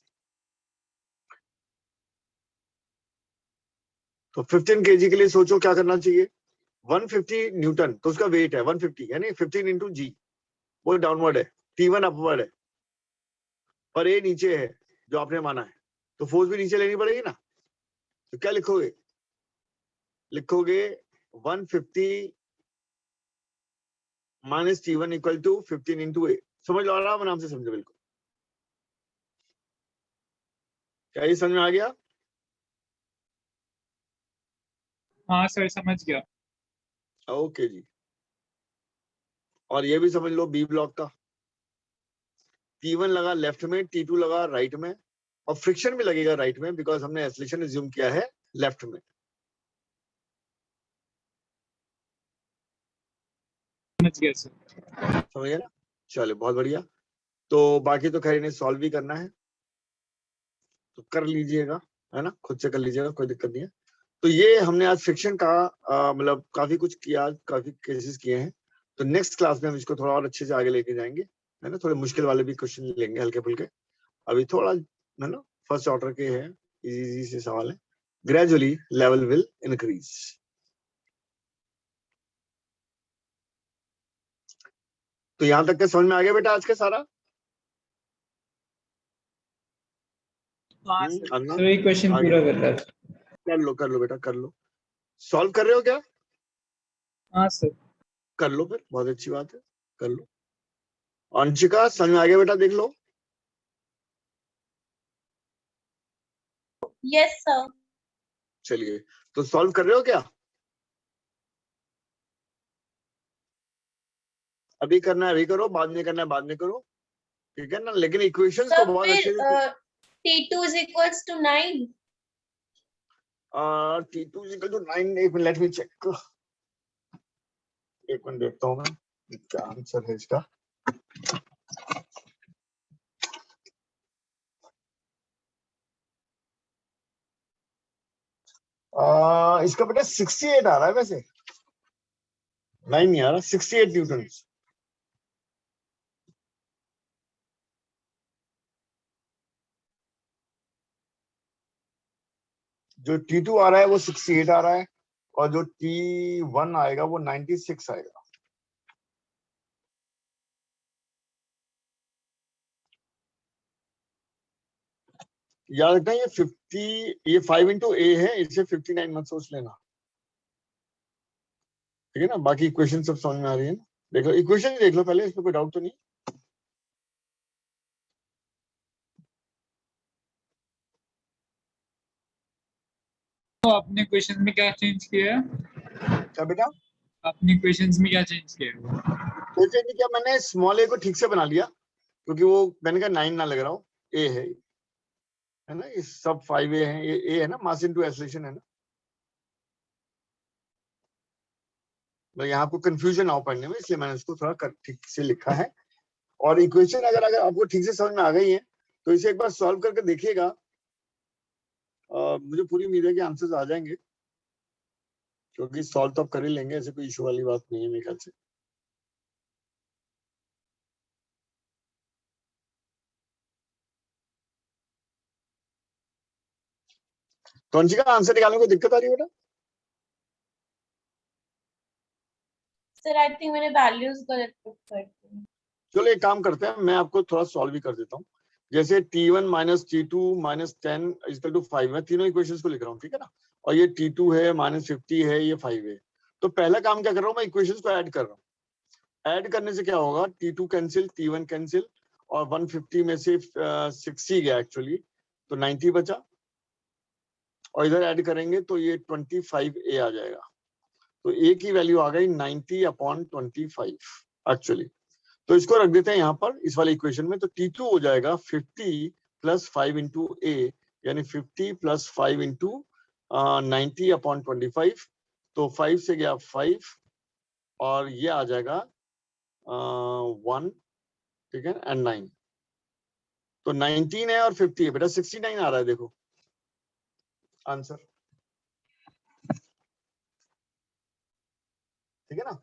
तो 15 केजी के लिए सोचो क्या करना चाहिए। 150 न्यूटन तो उसका वेट है 150, यानी 15 इंटू जी, वो डाउनवर्ड है, T1 अपवर्ड है, पर ए नीचे है जो आपने माना है, तो फोर्स भी नीचे लेनी पड़ेगी ना। तो क्या लिखोगे? लिखोगे 150 minus T1 equal to 15 into a. समझ लो, आराम आराम से समझो बिल्कुल। क्या ये समझ में आ गया? हाँ सर समझ गया। ओके जी। और ये भी समझ लो बी ब्लॉक का, T1 लगा लेफ्ट में, T2 लगा राइट में, और फ्रिक्शन भी लगेगा राइट में बिकॉज हमने एक्सेलरेशन अज्यूम किया है लेफ्ट में। समझ गया सर। समझ गया ना? चलो बहुत बढ़िया। तो बाकी तो खैर इन्हें सॉल्व भी करना है, तो कर लीजिएगा, है ना, खुद से कर लीजिएगा, कोई दिक्कत नहीं है। तो ये हमने आज फ्रिक्शन का मतलब काफी कुछ किया, काफी केसेस किए हैं। तो नेक्स्ट क्लास में हम इसको थोड़ा और अच्छे से आगे लेके जाएंगे, है ना। थोड़े मुश्किल वाले भी क्वेश्चन लेंगे, हल्के फुल्के। अभी थोड़ा, है ना, फर्स्ट ऑर्डर के हैं, इजी से सवाल है। Gradually level will increase. तो यहां तक के समझ में आ गया बेटा आज के सारा? हाँ सर। अन्ना, सर एक क्वेश्चन आगे। पूरा कर रहा था। कर लो बेटा, कर लो। सॉल्व कर रहे हो क्या? हाँ सर। कर लो फिर, बहुत अच्छी बात है, कर लो। अंशिका समझ में आ गया बेटा? देख लो। Yes sir. चलिए, तो सॉल्व कर रहे हो क्या? अभी करना है अभी करो, बाद में करना है बाद में करो, ठीक है ना। लेकिन इक्वेशंस को सर बहुत फिर अच्छे से T2 is equals to 9। T2 equal to 9, एक मिनट लेट मी चेक, एक मिनट देखता हूँ मैं क्या आंसर है इसका। इसका बेटा 68 आ रहा है, वैसे 9 नहीं आ रहा, 68 न्यूटन। जो T2 आ रहा है वो 68 आ रहा है, और जो T1 आएगा वो 96 आएगा। याद रखना ये 50, ये 5 इंटू ए है, इसे 59 मत सोच लेना, ठीक है ना। बाकी इक्वेशन सब समझ में आ रही है ना? देख लो इक्वेशन ही देख लो पहले, इसमें कोई डाउट तो नहीं। तो आपने क्वेश्चन में क्या चेंज किया है? क्या बेटा? आपने क्वेश्चंस में क्या चेंज किया है? वैसे नहीं, क्या मैंने स्मॉल ए को ठीक से बना लिया, क्योंकि वो मैंने कहा 9 ना लग रहा हो, ए है ना, ये सब 5A है, ये ए है ना, मास इनटू एक्सेलरेशन है ना। तो यहाँ आपको कंफ्यूजन ना हो पढ़ने में, इसलिए मैंने इसको थोड़ा ठीक से लिखा है। और इक्वेशन अगर आपको ठीक से समझ में आ गई है तो इसे एक बार सॉल्व करके देखिएगा। मुझे पूरी उम्मीद है कि आंसर्स आ जाएंगे, क्योंकि सॉल्व तो आप कर ही लेंगे, ऐसे कोई इशू वाली बात नहीं है मेरे ख्याल से। कौन सी का आंसर निकालने में कोई दिक्कत आ रही है बेटा? सर आई थिंक मैंने वैल्यूज गलत पुट कर दी। चलो एक काम करते हैं, मैं आपको थोड़ा सॉल्व भी कर देता हूँ। जैसे T1 minus T2 minus 10 equal to 5, मैं तीनों इक्वेशंस को लिख रहा हूँ, ठीक है ना। और ये T2 है, माइनस 50 है, ये 5 है। तो पहला काम क्या कर रहा हूँ, मैं इक्वेशंस को ऐड कर रहा हूँ। ऐड करने से क्या होगा, T2 कैंसिल, T1 कैंसिल, और 150 में से 60 गया एक्चुअली, तो 90 बचा, और इधर ऐड करेंगे तो ये 25A आ जाएगा। तो A की वैल्यू आ गई 90/25 एक्चुअली। तो इसको रख देते हैं यहाँ पर इस वाले इक्वेशन में। तो T2 हो जाएगा 50 + 5 × A, यानी 50 + 5 × 90/25। तो 5 से गया 5, और ये आ जाएगा 1, ठीक है, एंड 9। तो 19 है और 50 है बेटा, 69 आ रहा है, देखो आंसर, ठीक है ना।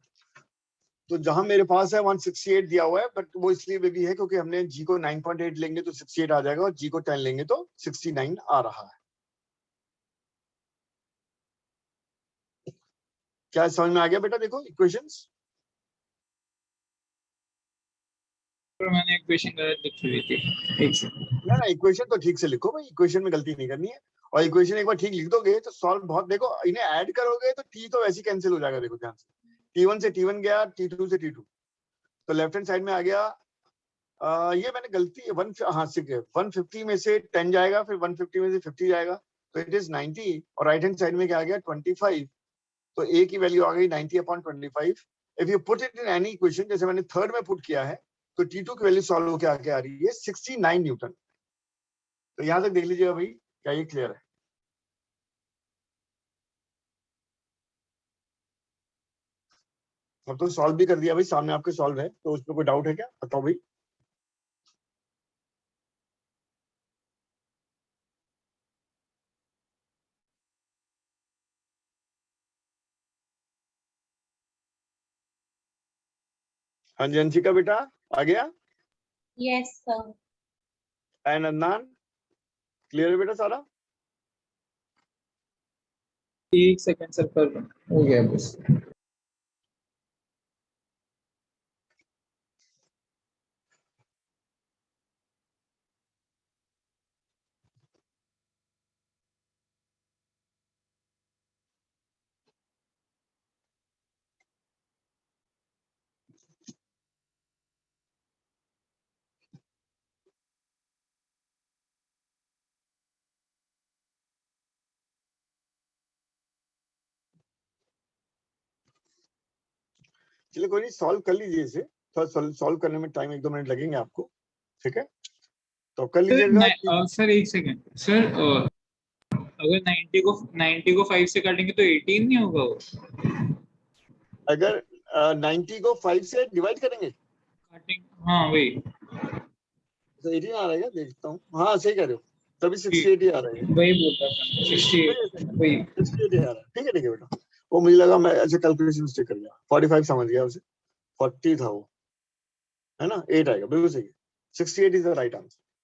तो जहां मेरे पास है 168 दिया हुआ है, बट वो इसलिए भी है क्योंकि हमने जी को 9.8 लेंगे तो 68 आ जाएगा, और जी को 10 लेंगे तो 69 आ रहा है। क्या समझ में आ गया बेटा? देखो इक्वेशंस, मैंने इक्वेशन गलत लिखी हुई थी, एक सेकंड। ना इक्वेशन तो ठीक से लिखो भाई, इक्वेशन में गलती नहीं करनी है। और इक्वेशन एक बार ठीक लिख दोगे तो सॉल्व बहुत, देखो इन्हें ऐड करोगे तो टी तो वैसे कैंसिल हो जाएगा, देखो ध्यान से, T1 से T1 गया, T2 से T2, तो लेफ्ट हैंड साइड में आ गया। ये मैंने गलती 150 में से 10 जाएगा, फिर 150 में से 50 जाएगा, तो इट इज 90, और राइट हैंड साइड में क्या आ गया 25। तो ए की वैल्यू आ गई 90/25। If you put it in any equation, जैसे मैंने थर्ड में पुट किया है, तो T2 की वैल्यू सॉल्व होकर आके आ रही है 69 न्यूटन। तो यहां तक देख लीजिएगा भाई, क्या ये क्लियर है? अब तो सॉल्व भी कर दिया भाई, सामने आपके सॉल्व है, तो उसमें कोई डाउट है क्या, बताओ भाई। हाँ जी अंशिका बेटा, आ गया? Yes sir. And Adnan, clear है बेटा सारा? एक सेकंड सर, कर लो, हो गया बस। चलिए कोई नहीं, सॉल्व कर लीजिए इसे, थोड़ा सॉल्व करने में टाइम 1-2 मिनट लगेंगे आपको, ठीक है, तो कर लीजिएगा। सर एक सेकंड सर, अगर 90 को 5 से काटेंगे तो 18 नहीं होगा वो? अगर 90 को 5 से डिवाइड करेंगे काटेंगे, हाँ वही। तो 18 आ रहा है क्या, देखता हूँ। हाँ सही कह रहे हो, तभी 68 ही आ रहा है, वही बोल रहा था, 68 वही। 68 ही आ रहा है, ठीक है बेटा। वो मुझे लगा मैं अच्छा कैलकुलेशन मिस्टेक कर गया, 45 समझ गया उसे, 40 था वो, है ना, 8 आएगा, बिल्कुल सही है, 68 इज द राइट आंसर।